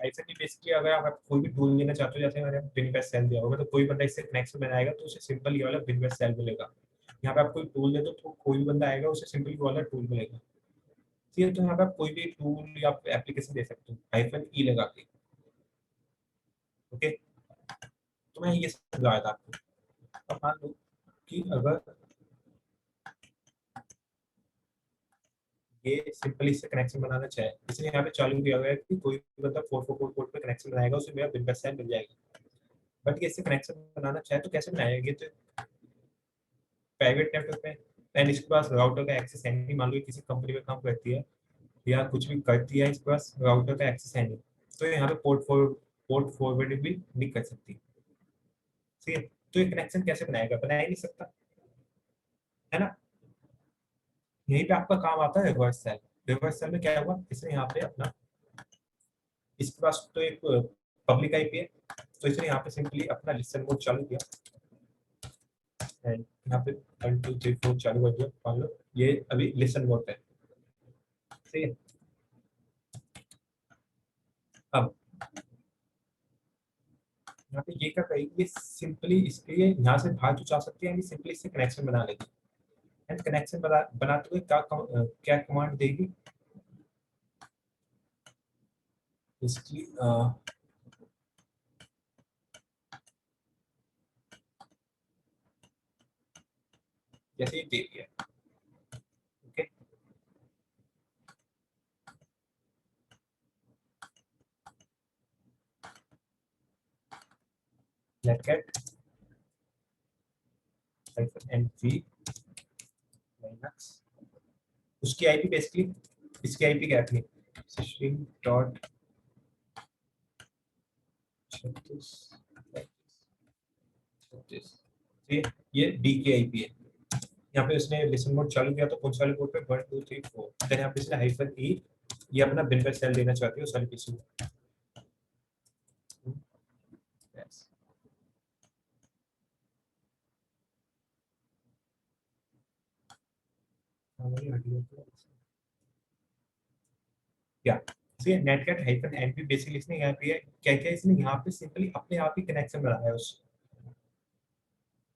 ऐसे भी बेसिकली अगर आप कोई भी टूल लेना चाहते हो, जैसे मैंने बिन बेस्ट सेल दिया होगा, तो कोई बंदा इससे कनेक्शन बनाएगा तो उसे सिंपल ये वाला बिन बेस्ट सेल मिलेगा। यहाँ पे आप कोई टूल दे दो तो कोई भी बंदा आएगा उसे सिंपल ये वाला टूल मिलेगा, ठीक है। तो यहाँ पे आप कोई भी टूल या एप्लीकेशन दे सकते हो हाइफन ई लगा के, ओके। तो मैं ये समझाया था आपको। अब मान लो कि अगर ये सिंपली इससे कनेक्शन बनाना चाहे, इसलिए यहाँ पे चालू किया गया है कि कोई भी बंदा 444 पोर्ट पे कनेक्शन बनाएगा उसे मेरा बिन बेस्ट सेल मिल जाएगा। बट ये इससे कनेक्शन बनाना चाहे तो कैसे बनाएगा, ये तो प्राइवेट नेटवर्क में एंड इसके पास राउटर का एक्सेस है नहीं, मान लो किसी कंपनी में काम करती है या कुछ भी करती है, इसके पास राउटर का एक्सेस है नहीं, तो यहाँ पे पोर्ट फॉरवर्डिंग भी नहीं कर सकती। ठीक है, तो ये कनेक्शन कैसे बनाएगा, बना ही नहीं सकता, है ना। यहीं पे आपका काम आता है रिवर्स सेल। रिवर्स सेल में क्या हुआ, इसने यहाँ पे अपना, इसके पास तो एक पब्लिक आईपी है, तो इसने यहाँ पे सिंपली अपना लिसन मोड चालू किया एंड यहाँ पे 1 2 3 4 चालू कर दिया। मान लो ये अभी लिसन मोड पे है, ठीक है। अब यहाँ पे ये क्या करेगी, ये सिंपली इसके लिए यहाँ से बाहर तो जा सकती है, सिंपली इससे कनेक्शन बना लेगी एंड कनेक्शन बनाते हुए क्या कमांड देगी, इसकी जैसे ये दे दिया, ओके। netcat -nv linux, उसकी आईपी बेसिकली, इसकी आईपी क्या थी, system.36 ये डी की आईपी है। यहाँ पे उसने लिसन मोड चालू किया तो कौन सा वाले पोर्ट पे 1 2 3 4, देन यहाँ पे इसने -e ये अपना बिन पे सेल देना चाहती है उस वाले पीसी को। Yes. या see netcat -np बेसिकली इसने यहाँ पे क्या क्या इसने यहाँ पे सिंपली अपने आप ही कनेक्शन बनाया है उस,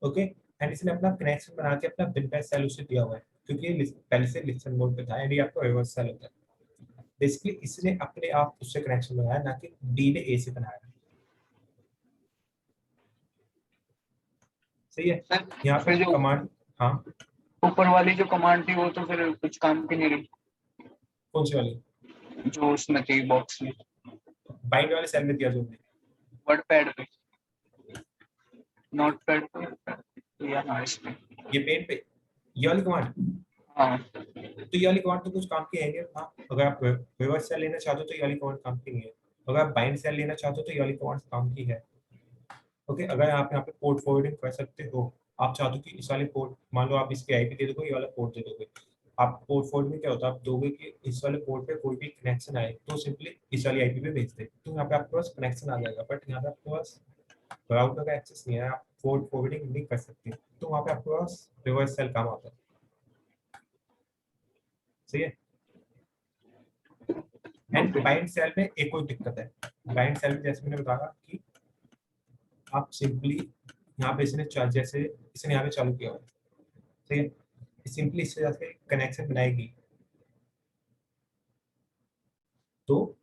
ओके। एंड इसने अपना कनेक्शन बना के अपना बिन पे सेल उसे दिया हुआ है, क्योंकि ये पहले से लिसन मोड पे था एंड ये आपको रिवर्स सेल होता है। बेसिकली इसने अपने आप उससे कनेक्शन बनाया, ना कि डी ने ए से बनाया, सही है। सर यहाँ पे फिर जो कमांड, हाँ ऊपर वाली जो कमांड थी वो तो फिर कुछ काम की नहीं रही, कौन सी वाली, जो उसमें थी बॉक्स में बाइंड वाले सेल में दिया जो हमने, वर्ड पैड पे, नोट पैड पे या हाँ इस पे, ये पेन पे ये वाली कमांड, हाँ तो ये वाली कमांड तो कुछ काम की है नहीं। हाँ, अगर आप रिवर्स सेल लेना चाहते हो तो ये वाली कमांड काम की नहीं है, अगर आप बाइंड सेल लेना चाहते हो तो ये वाली कमांड काम की है, ओके। अगर आप यहाँ पे पोर्ट फॉरवर्डिंग कर सकते हो, आप चाहते हो कि इस वाले पोर्ट, मान लो आप इसकी आईपी दे दोगे, ये वाला पोर्ट दे दोगे, आप पोर्ट फॉरवर्ड में क्या होता है, आप दोगे कि इस वाले पोर्ट पे कोई भी कनेक्शन आए तो सिंपली इस वाली आईपी पे भेज दे, तो यहाँ पे आपके पास कनेक्शन आ जाएगा। बट यहाँ पे आपके पास राउटर का एक्सेस नहीं है, आप पोर्ट फॉरवर्डिंग नहीं कर सकते, तो वहाँ पे आपके पास रिवर्स सेल काम आता है, सही है। एंड बाइंड सेल में एक और दिक्कत है, बाइंड सेल में जैसे मैंने बताया कि आप सिंपली यहाँ पे इसने जैसे इसने यहाँ पे चालू किया हुआ है, ठीक है, सिंपली इससे जाके कनेक्शन बनाएगी, तो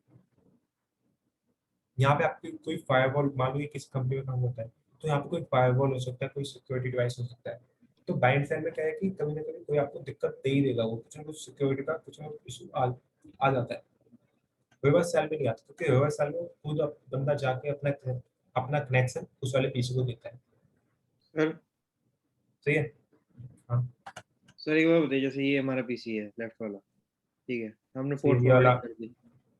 यहाँ पे आपकी कोई फायरवॉल, मान लो ये किस कंपनी में काम होता है, तो यहाँ पे कोई फायरवॉल हो सकता है, कोई सिक्योरिटी डिवाइस हो सकता है, तो बाइंड सेल में क्या है कि कभी ना कभी कोई आपको दिक्कत दे ही देगा, वो कुछ ना कुछ सिक्योरिटी का कुछ ना कुछ इशू आ जाता है। रिवर्स सेल में नहीं आता, क्योंकि रिवर्स सेल में खुद बंदा जाके अपना कनेक्शन उस वाले पीसी को देता है, सर सही है। हाँ सर एक बात बताइए, जैसे ये हमारा पीसी है लेफ्ट वाला, ठीक है, हमने ये पोर्ट वाला, फॉरवर्डिंग कर दी,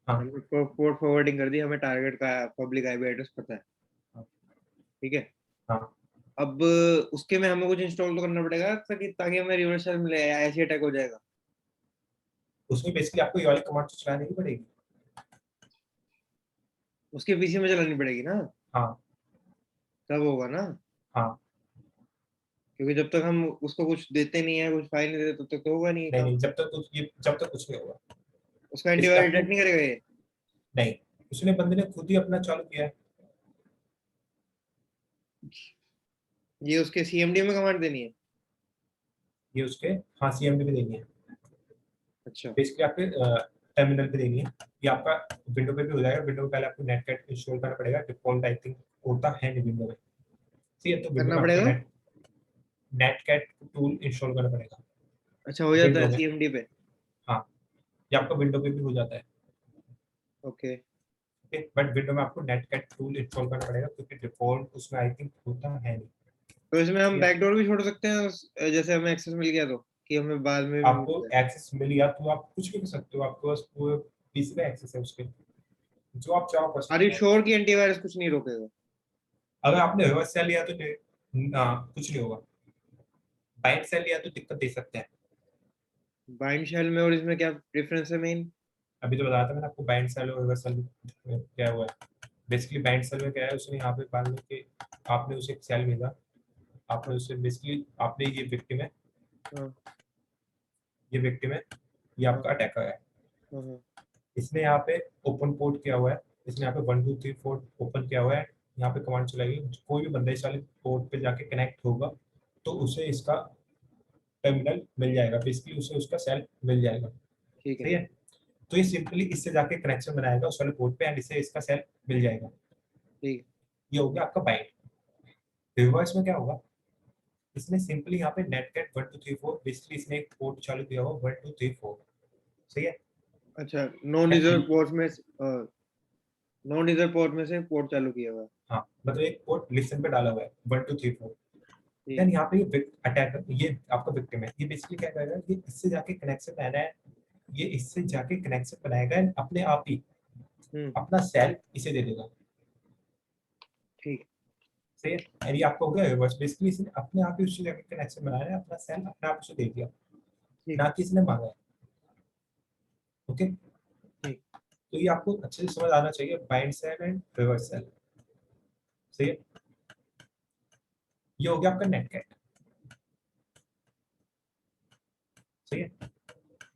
हाँ हमने पोर्ट फॉरवर्डिंग कर दी, हमें टारगेट का पब्लिक आईपी एड्रेस पता है, हाँ। ठीक है। हाँ अब उसके में हमें कुछ इंस्टॉल तो करना पड़ेगा ताकि हमें रिवर्स सेल मिले, ऐसे अटैक हो जाएगा। उसमें बेसिकली आपको ये वाली कमांड तो चलानी ही पड़ेगी, उसके पीसी में चलानी पड़ेगी ना, हाँ तब होगा ना, हाँ। क्योंकि जब तक हम उसको कुछ देते नहीं है, कुछ फाइल नहीं देते, तब तक तो होगा नहीं नहीं काम। नहीं, जब तक कुछ नहीं होगा, उसका इसलिए एंटीवायरस आपको, डिटेक्ट नहीं करेगा ये? नहीं, उसने बंदे ने खुद ही अपना चालू किया है, ये उसके सीएमडी में कमांड देनी है? ये उसके, हाँ सीएमडी पे देनी है, अच्छा बेसिकली आपके टर्मिनल पे देनी है, ये आपका विंडो पे भी हो जाएगा। विंडो में पहले आपको नेटकैट इंस्टॉल करना पड़ेगा, डिफॉल्ट आई थिंक होता है नहीं विंडो में, ठीक है। तो विंडो करना में आपको पड़ेगा। नेटकैट टूल इंस्टॉल करना पड़ेगा अच्छा हो जाता विंडो है में, सीएमडी पे? हाँ ये आपका विंडो पे भी हो जाता है, ओके बट विंडो में आपको नेटकैट टूल इंस्टॉल करना पड़ेगा, क्योंकि डिफॉल्ट उसमें आई थिंक होता है नहीं, तो इसमें हम ये- बैकडोर भी छोड़ सकते हैं, जैसे हमें एक्सेस मिल गया तो, कि हमें बाद में भी आपको मिल जाए। एक्सेस मिल गया तो आप कुछ भी कर सकते हो, आपके पास पूरे पीसी में एक्सेस है उसके, जो आप चाहो कर आर यू सकते हो। श्योर कि एंटीवायरस कुछ नहीं रोकेगा? अगर आपने रिवर्स सेल लिया तो कुछ नहीं होगा, बाइंड सेल लिया तो दिक्कत दे सकते हैं। बाइंड शेल में और इसमें क्या डिफरेंस है मेन? अभी तो बताया था मैंने आपको, बाइंड सेल और रिवर्स सेल क्या हुआ है। बेसिकली बाइंड सेल में क्या है, उसने यहाँ पे मान लो कि आपने उसे एक सेल भेजा, आपने उसे बेसिकली आपने ये विक्टिम है, हाँ ये विक्टिम है, ये आपका अटैकर है। हाँ हाँ, इसने यहाँ पे ओपन पोर्ट किया हुआ है, इसने यहाँ पे 1 2 3 4 ओपन किया हुआ है, यहाँ पे कमांड चलाएगी, कोई भी बंदा इस वाले पोर्ट पे जाके कनेक्ट होगा तो उसे इसका टर्मिनल मिल जाएगा, बेसिकली उसे उसका सेल मिल जाएगा। ठीक है सही है, तो ये सिंपली इससे जाके कनेक्शन बनाएगा उस वाले पोर्ट पे एंड इसे इसका सेल मिल जाएगा। ठीक है। ये हो गया आपका बाइंड। रिवर्स में क्या होगा, इसने सिंपली यहाँ पे नेटगेट 1 2 3 4, बेसिकली इसने एक पोर्ट चालू किया हुआ 1 2 3 4। सही है, अच्छा, नॉन यूजर पोर्ट में से पोर्ट चालू किया हुआ है। हाँ मतलब एक पोर्ट लिसन पे डाला हुआ है 1 2 3 4। ठीक देन है यहाँ पे ये अटैकर, ये आपका विक्टिम है, ये बेसिकली क्या करेगा, ये इससे जाके कनेक्शन बनाना है, ये इससे जाके कनेक्शन बनाएगा and अपने आप ही अपना सेल इसे दे देगा। ठीक सही है, यानी आपको हो गया रिवर्स, बेसिकली इसने अपने आप ही उससे जाके कनेक्शन बनाया है, अपना सेल अपने आप उसे दे दिया, ठीक ना कि इसने मांगा है। ओके, ठीक। तो ये आपको अच्छे से समझ आना चाहिए, bind shell and reverse shell. सही है, ये हो गया आपका नेटगेट। सही है,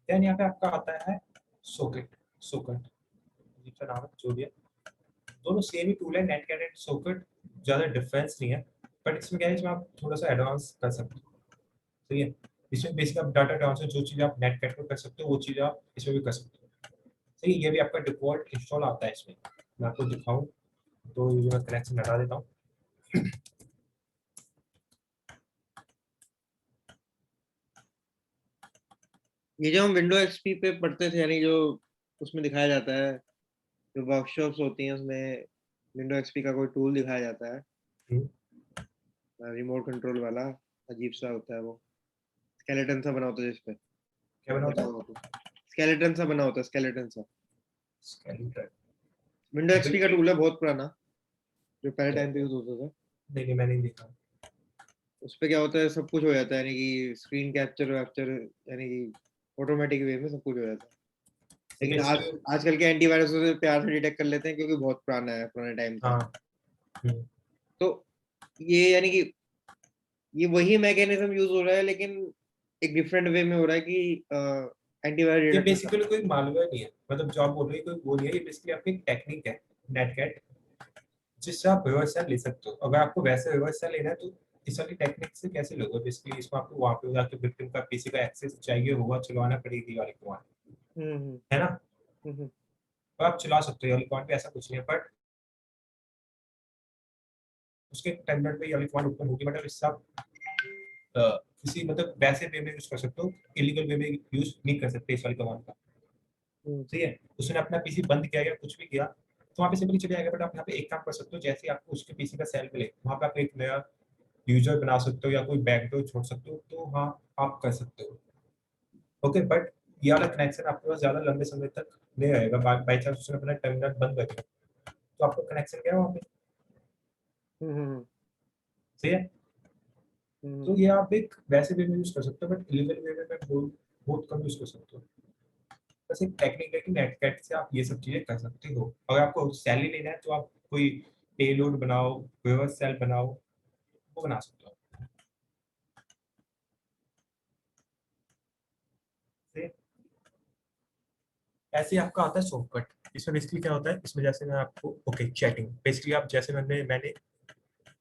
देन यहाँ पे आपका आता है सॉकेट। सॉकेट जिसका नाम है जो भी है, दोनों सेम ही टूल है, नेटगेट एंड सॉकेट, ज्यादा डिफरेंस नहीं है, बट इसमें क्या है, इसमें आप थोड़ा सा एडवांस कर सकते हो। सही है, इसमें बेसिकली आप डाटा ट्रांसफर जो चीज़ आप नेटगेट में कर सकते हो वो चीज़ आप इसमें भी कर सकते हो। सही है, ये भी आपका डिफॉल्ट इंस्टॉल आता है इसमें। मैं आपको दिखाऊं तो ये मैं कनेक्शन हटा देता हूँ। ये जो हम विंडो एक्सपी पे पढ़ते थे, यानी जो उसमें दिखाया जाता है, जो वर्कशॉप्स होती हैं उसमें विंडो एक्सपी का कोई टूल दिखाया जाता है, रिमोट कंट्रोल वाला, अजीब सा होता है वो, स्केलेटन सा बना होता है जिसपे क्या बना होता देखा है? होगा तो, स्केलेटन सा बना होता है, स्केलेटन सा। स्केलेटन? विंडो एक्सपी का टूल है बहुत पुराना, जो पहले टाइम पे यूज होता था। नहीं नहीं, मैंने नहीं देखा। उस पे क्या होता है, सब कुछ हो जाता है, यानी कि स्क्रीन कैप्चर वैप्चर, यानी कि ऑटोमेटिक वे में सब कुछ हो जाता है। लेकिन बेसिकली आजकल के एंटीवायरस उसे प्यार से डिटेक्ट कर लेते हैं, क्योंकि बहुत पुराना है, पुराने टाइम का। हाँ, तो ये यानी कि ये वही मैकेनिज्म यूज हो रहा है, लेकिन एक डिफरेंट वे में हो रहा है कि एंटीवायरस ये डिटेक्ट करता बेसिकली कोई मालवेयर नहीं है, मतलब जो आप बोल रहे हो कोई वो नहीं है, ये बेसिकली आपकी एक टेक्निक है नेटगेट, जिससे आप रिवर्स सेल ले सकते हो। अगर आपको वैसे रिवर्स सेल लेना है तो इस वाली टेक्निक से कैसे लोगे, बेसिकली इसमें आपको वहां पे जाके विक्टिम का पीसी का एक्सेस चाहिए होगा, चलवाना पड़ेगी वाली कमांड, है। है ना। हम्म। तो आप चला सकते हो वाली कमांड पे, ऐसा कुछ नहीं है, बट उसके टर्मिनल पे ये वाली कमांड ओपन होगी, मतलब इससे आप किसी मतलब वैसे वे में यूज कर सकते हो, इलीगल वे में यूज नहीं कर सकते इस वाली कमांड का। सही है, उसने अपना पीसी बंद किया या कुछ भी किया तो वहाँ पे सिंपली चले जाएगा, बट आप यहाँ पे एक काम कर सकते हो, जैसे आपको उसके पीसी का सेल मिले वहाँ पे आप एक नया यूजर बना सकते हो या कोई बैकडोर छोड़ सकते हो, तो हाँ आप कर सकते हो। ओके, बट ये वाला कनेक्शन आपके पास ज्यादा लंबे समय तक नहीं रहेगा, बाई चांस उसने अपना टर्मिनल बंद कर दिया तो आपका कनेक्शन क्या है वहाँ पे। हम्म। सही है, तो ये आप एक वैसे वे में यूज कर सकते हो, बट इलीगल वे में बहुत कम यूज कर सकते हो। बस एक टेक्निक है कि नेटगेट से आप ये सब चीजें कर सकते हो। अगर आपको सैलरी लेना है तो आप कोई पेलोड बनाओ, रिवर्स सेल बनाओ, वो बना सकते हो। सही है? ऐसे ही आपका आता है शॉर्टकट। इसमें बेसिकली क्या होता है, इसमें जैसे मैं आपको ओके चैटिंग, बेसिकली आप जैसे मैंने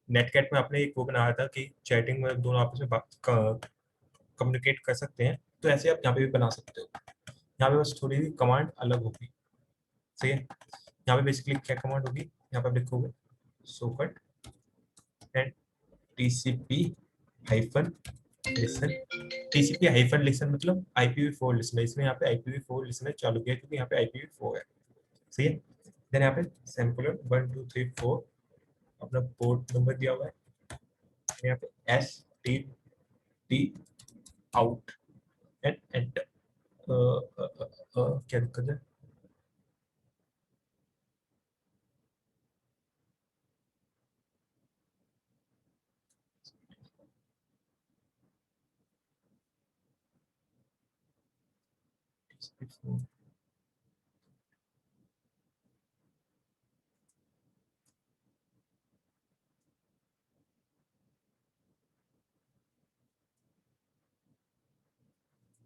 नेटगेट में आपने एक वो बनाया था कि चैटिंग में दोनों आपस में कम्युनिकेट कर सकते हैं, तो ऐसे आप यहाँ पे भी बना सकते हो। यहाँ पे बस थोड़ी सी कमांड अलग होगी। सही है, यहाँ पे बेसिकली क्या कमांड होगी, यहाँ पे आप लिखोगे socat and TCP hyphen listen. TCP hyphen listen मतलब IPv4 लिसनर, इसमें यहाँ पे IPv4 लिसनर चालू किया क्योंकि यहाँ पे IPv4 है। सही है, देन यहाँ पे सैम्पलर 1 2 3 4 अपना पोर्ट नंबर दिया हुआ है, यहाँ पे STD आउट एंड एंटर। क्या दिक्कत है?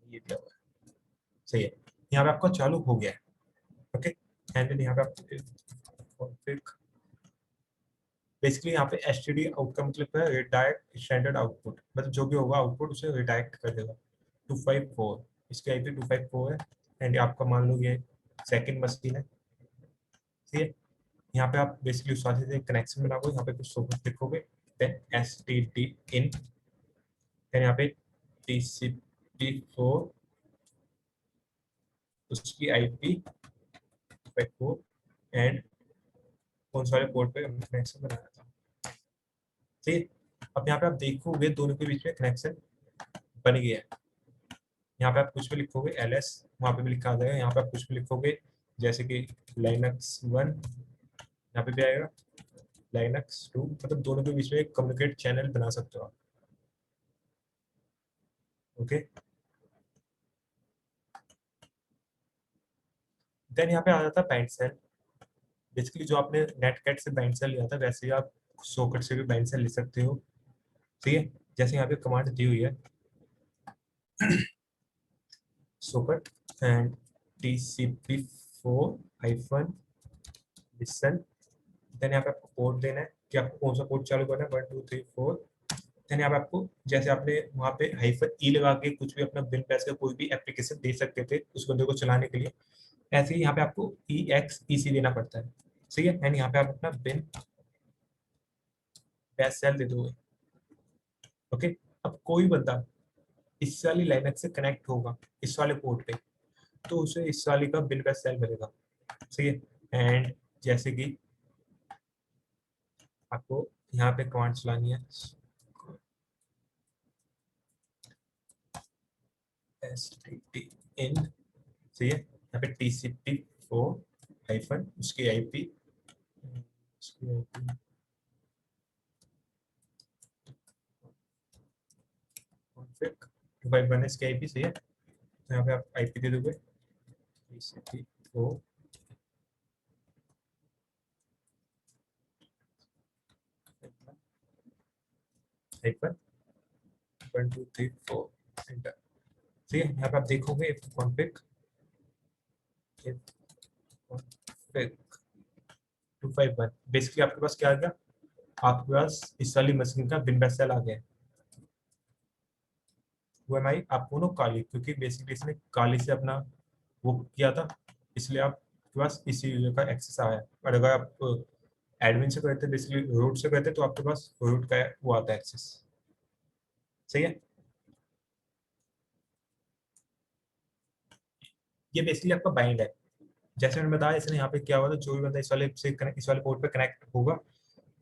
ये क्या हुआ? सही है, यहाँ पे आपका चालू हो गया है। ओके, एंड देन यहाँ पे आप बेसिकली यहाँ पे एसटीडी आउट का मतलब है रिडायरेक्ट स्टैंडर्ड आउटपुट, मतलब जो भी होगा आउटपुट उसे रिडायरेक्ट कर देगा। 254 इसकी आईपी 254 है एंड आपका मान लो ये सेकंड मशीन है। ठीक है, यहाँ पे आप बेसिकली उस वाले से कनेक्शन बनाओगे, यहाँ पे कुछ सोकेट लिखोगे, देन एसटीडी इन, देन यहाँ पे TCP4 उसकी आईपी 254 एंड कौन सा वाले पोर्ट पे हमने कनेक्शन बनाया था। ठीक है, अब यहाँ पे आप देखोगे दोनों के बीच में कनेक्शन बन गया है। यहाँ पे आप कुछ भी लिखोगे LS वहाँ पे भी लिखा आ जाएगा, यहाँ पे आप कुछ भी लिखोगे जैसे कि Linux 1 यहाँ पे भी आएगा, Linux 2, मतलब दोनों के बीच में एक कम्युनिकेट चैनल बना सकते हो आप। ओके, देन यहाँ पे आ जाता है बाइंड सेल। बेसिकली जो आपने नेटकैट से बाइंड सेल लिया था वैसे ही आप सॉकेट से भी बाइंड सेल ले सकते हो। ठीक है, जैसे यहाँ पे कमांड दी हुई है socket and TCP4 listen, then यहाँ पे आपको पोर्ट देना है कि आपको कौन सा पोर्ट चालू करना है, 1 2 3 4। देन यहाँ पे आपको जैसे आपने वहाँ पे -e लगा के कुछ भी अपना बिन पैस का कोई भी एप्लीकेशन दे सकते थे उस बंदे को चलाने के लिए, ऐसे ही यहाँ पे आपको EXEC देना पड़ता है। ठीक है, एंड यहाँ पे आप अपना बिन पैस सेल दे दोगे। ओके, अब कोई बंदा इस वाली लाइनक्स से कनेक्ट होगा इस वाले पोर्ट पे तो उसे इस वाली का बिन पैस सेल मिलेगा। ठीक है, एंड जैसे कि आपको यहाँ पे कमांड चलानी है STD in, सही है, यहाँ पे TCP4 हाइफन उसकी आईपी कॉन्फ़िग 251 इसकी आईपी, सही है, तो यहाँ पे आप आईपी दे दोगे TCP4 हाइफन 1 2 3 4 एंटर। ठीक है, यहाँ पे आप देखोगे कॉन्फ़िग 251, बेसिकली आपके पास क्या आ गया, आपके पास इस वाली मशीन का बिन पैस सेल आ गया। वो हमारी आपको ना काली, क्योंकि बेसिकली इसने काली से अपना वो किया था इसलिए आपके पास इसी यूजर का एक्सेस आया है। और अगर आप एडमिन से करते बेसिकली रूट से करते तो आपके पास रूट का वो आता है एक्सेस। सही है, ये बेसिकली आपका बाइंड है। जैसे मैंने बताया इसने यहाँ पे क्या हुआ था, जो भी बंदा इस वाले से इस वाले पोर्ट पे कनेक्ट होगा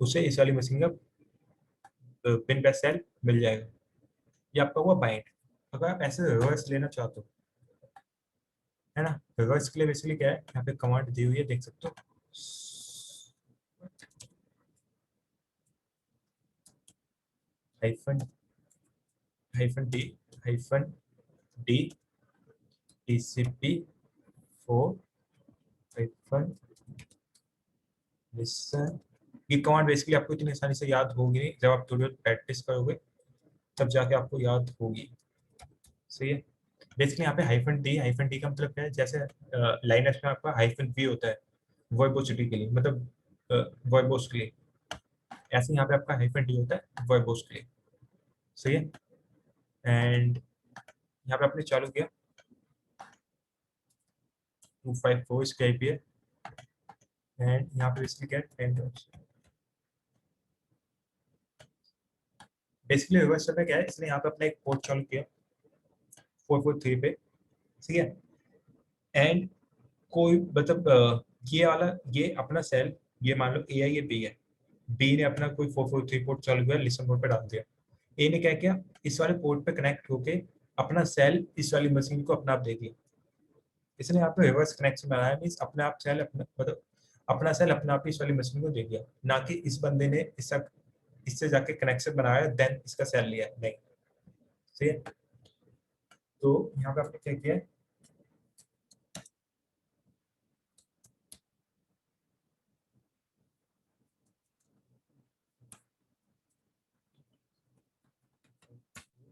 उसे इस वाली मशीन का पिन पैस सेल मिल जाएगा। ये आपका हुआ बाइंड। अगर आप ऐसे रिवर्स लेना चाहते हो, है ना, रिवर्स के लिए बेसिकली क्या है, यहाँ पे कमांड दी हुई है देख सकते हो, -d TCP4 listen। ये कमांड बेसिकली आपको इतनी आसानी से याद होगी नहीं, जब आप थोड़ी बहुत प्रैक्टिस करोगे तब जाके आपको याद होगी। सही है, बेसिकली यहाँ पे -d का मतलब क्या है, जैसे लाइनक्स में आपका -v होता है वर्बोसिटी के लिए, मतलब वर्बोस के लिए, ऐसे यहाँ पे आपका -d होता है वर्बोस के लिए। सही है, एंड यहाँ पे आपने चालू किया 254 इसकी आईपी है एंड यहाँ पे बेसिकली क्या है 10। बेसिकली रिवर्स में क्या है, इसने यहाँ पे अपना एक पोर्ट चालू किया 443 पे। ठीक है, एंड कोई मतलब ये वाला ये अपना सेल, ये मान लो ए है ये बी है, बी ने अपना कोई 443 पोर्ट चालू किया, लिसन मोड पे डाल दिया। ए ने क्या किया, इस वाले पोर्ट पे कनेक्ट होके अपना सेल इस वाली मशीन को अपना आप दे दिया। इसने यहाँ पे रिवर्स कनेक्शन बनाया, मीन्स अपने आप सेल अपना मतलब अपना सेल अपने आप ही इस वाली मशीन को दे दिया, ना कि इस बंदे ने इससे जाके कनेक्शन बनाया देन इसका सेल लिया, नहीं। सही है। तो यहाँ पे आपने क्या किया है,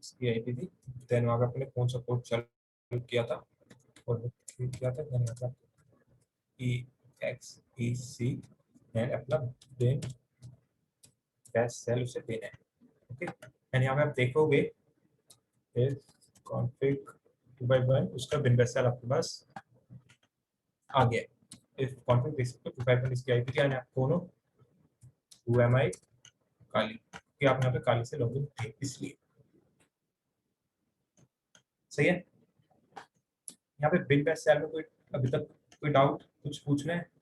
इसकी आईपी थी, देन वहां पे अपने फोन सपोर्ट चालू किया था और किया था, देन यहाँ पे EXEC एंड अपना देन कैश सेल उसे देना है। ओके, एंड यहाँ पे आप देखोगे कॉन्फ़िग 2x1 उसका बिन बेस सेल आपके पास आ गया। इफ कॉन्फ़िग देख सकते हो 2x1 इसकी आईपी थी, एंड आप दोनों UMI काली कि आप यहाँ पे काली से लॉगिन थे इसलिए। सही है। यहाँ पे बिन बेस सेल में कोई अभी तक कोई डाउट कुछ पूछना है?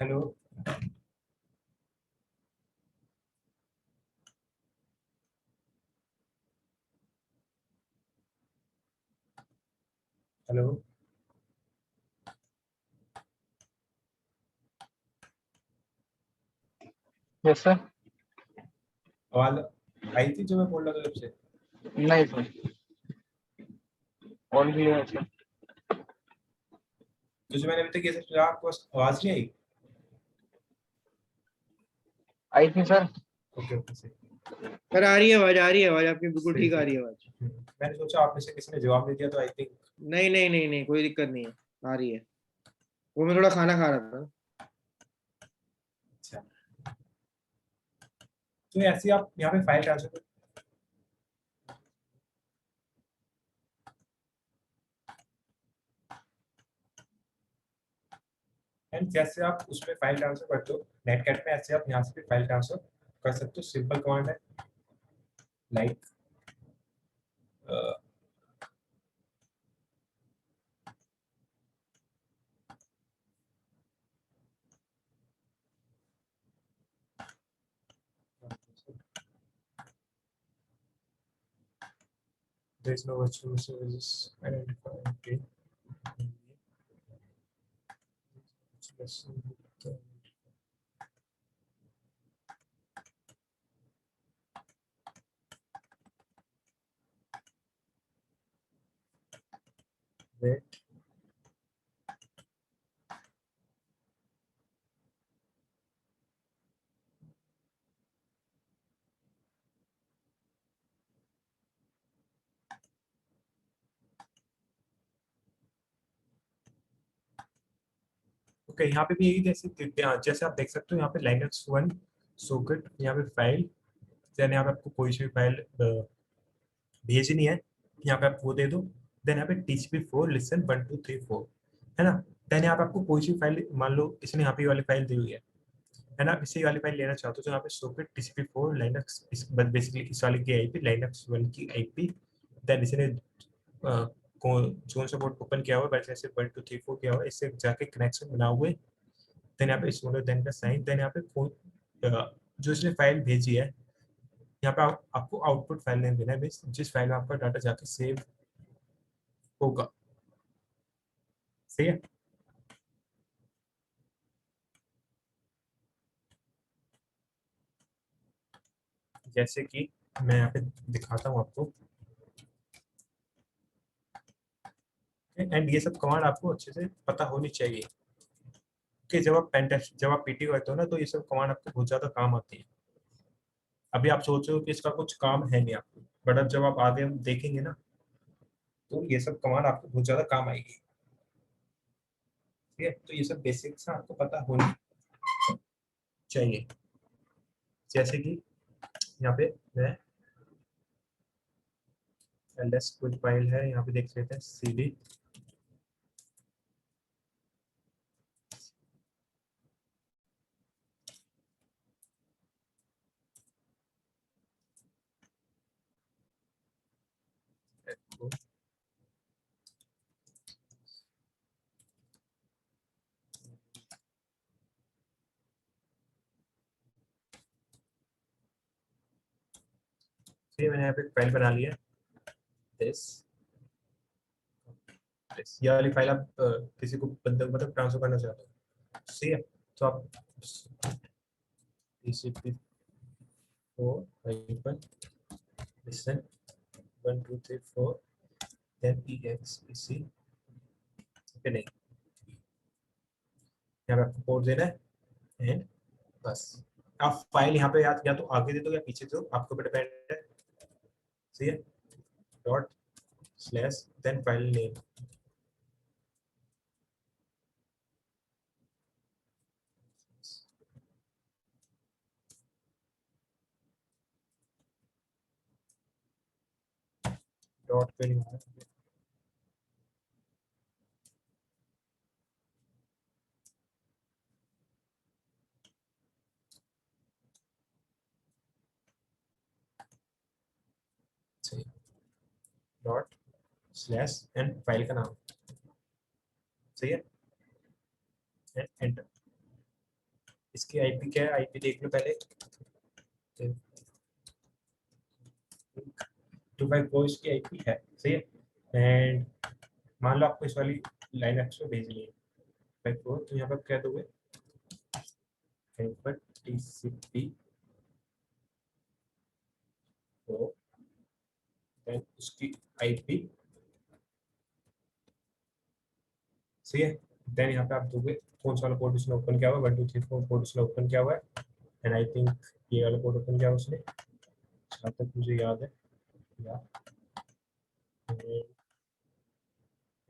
Hello, hello, yes sir. आवाज आई थी जो मैं बोल रहा था जब से? नहीं सर, ऑन क्लियर है सर। तो जो मैंने अभी तक ये सब सुना, आपको आवाज नहीं आई? आई थी सर। ओके ओके सही। सर आ रही है आवाज, आ रही है आवाज आपकी, बिल्कुल सही, ठीक आ सही। रही है आवाज। मैंने सोचा आप में से किसी ने जवाब नहीं दिया, तो आई थिंक नहीं नहीं नहीं नहीं, कोई दिक्कत नहीं है, आ रही है। वो मैं थोड़ा खाना खा रहा था। अच्छा। तो ऐसे ही आप यहाँ पे फाइल ट्रांसफर, एंड जैसे आप उसमें फाइल ट्रांसफर करते हो नेटकैट में, ऐसे आप यहाँ से भी फाइल ट्रांसफर कर सकते हो। सिंपल कमांड है like there is no virtual services identified. Okay. Wait. Okay, यहाँ पे भी यही जैसे आप देख सकते हो, यहाँ पे Linux 1 सॉकेट, यहाँ पे फाइल, देन यहाँ पे आपको कोई सी भी फाइल भेजनी है, यहाँ पे आप वो दे दो। देन यहाँ पे TCP4 लिसन 1 2 3 4 है ना। देन यहाँ पे आपको कोई सी फाइल, मान लो इसने यहाँ पे ये वाली फाइल दी हुई है ना, इसी वाली फाइल लेना चाहते हो तो यहाँ पे सॉकेट TCP4 Linux इस बेसिकली इस वाली की आईपी Linux 1 की आईपी, देन इसने कौन सा पोर्ट ओपन किया हुआ है, जैसे 1 2 3 4 किया हुआ है, इससे जाके कनेक्शन बना हुए। देन यहाँ पे इस देन का साइन, देन यहाँ पे जो इसने फाइल भेजी है, यहाँ पे आपको आउटपुट फाइल नेम देना है, जिस फाइल में आपका डाटा जाके सेव होगा। सही है। जैसे कि मैं यहाँ पे दिखाता हूँ आपको, एंड ये सब कमांड आपको अच्छे से पता होनी चाहिए कि जब आप पेन टेस्ट, जब आप पीटी करते हो ना, तो ये सब कमांड आपको बहुत ज्यादा काम आती है। अभी आप सोच रहे हो कि इसका कुछ काम है नहीं आपको, बट अब जब आप आगे हम देखेंगे ना, तो ये सब कमांड आपको बहुत ज्यादा काम आएगी। ठीक है, तो ये सब बेसिक्स आपको पता होनी चाहिए। जैसे कि यहाँ पे मैं ls कोई फाइल है, यहाँ पे देख लेते हैं cd यहाँ पे फाइल बना लिया दिस ये वाली फाइल आप किसी को बंदे को मतलब ट्रांसफर करना चाहते हो, सही है। तो आप TCP 4 listen 1 2 3 4 then EXEC okay नहीं, यहाँ पे आपको पोर्ट देना है एंड बस। आप फाइल यहाँ पे या तो आगे दे दो या पीछे दो, आपके ऊपर डिपेंड है, सही है। Dot slash then file name, dot पे नहीं होगा, सही, डॉट स्लैश एंड फाइल का नाम, सही है, एंड एंटर। इसकी आईपी क्या है, आईपी देख लो पहले, 254 इसकी आईपी है, सही है। एंड मान लो आपको इस वाली लाइन एक्स में भेजनी है 54, तो यहाँ पर क्या दोगे, कहीं पर TCP 4 देन उसकी आईपी, सही है। देन यहाँ पे आप दोगे कौन सा वाला पोर्ट उसने ओपन किया हुआ है, 1 2 3 4 पोर्ट उसने ओपन किया हुआ है, एंड आई थिंक ये वाला पोर्ट ओपन किया हुआ उसने, जहाँ तक मुझे याद है। या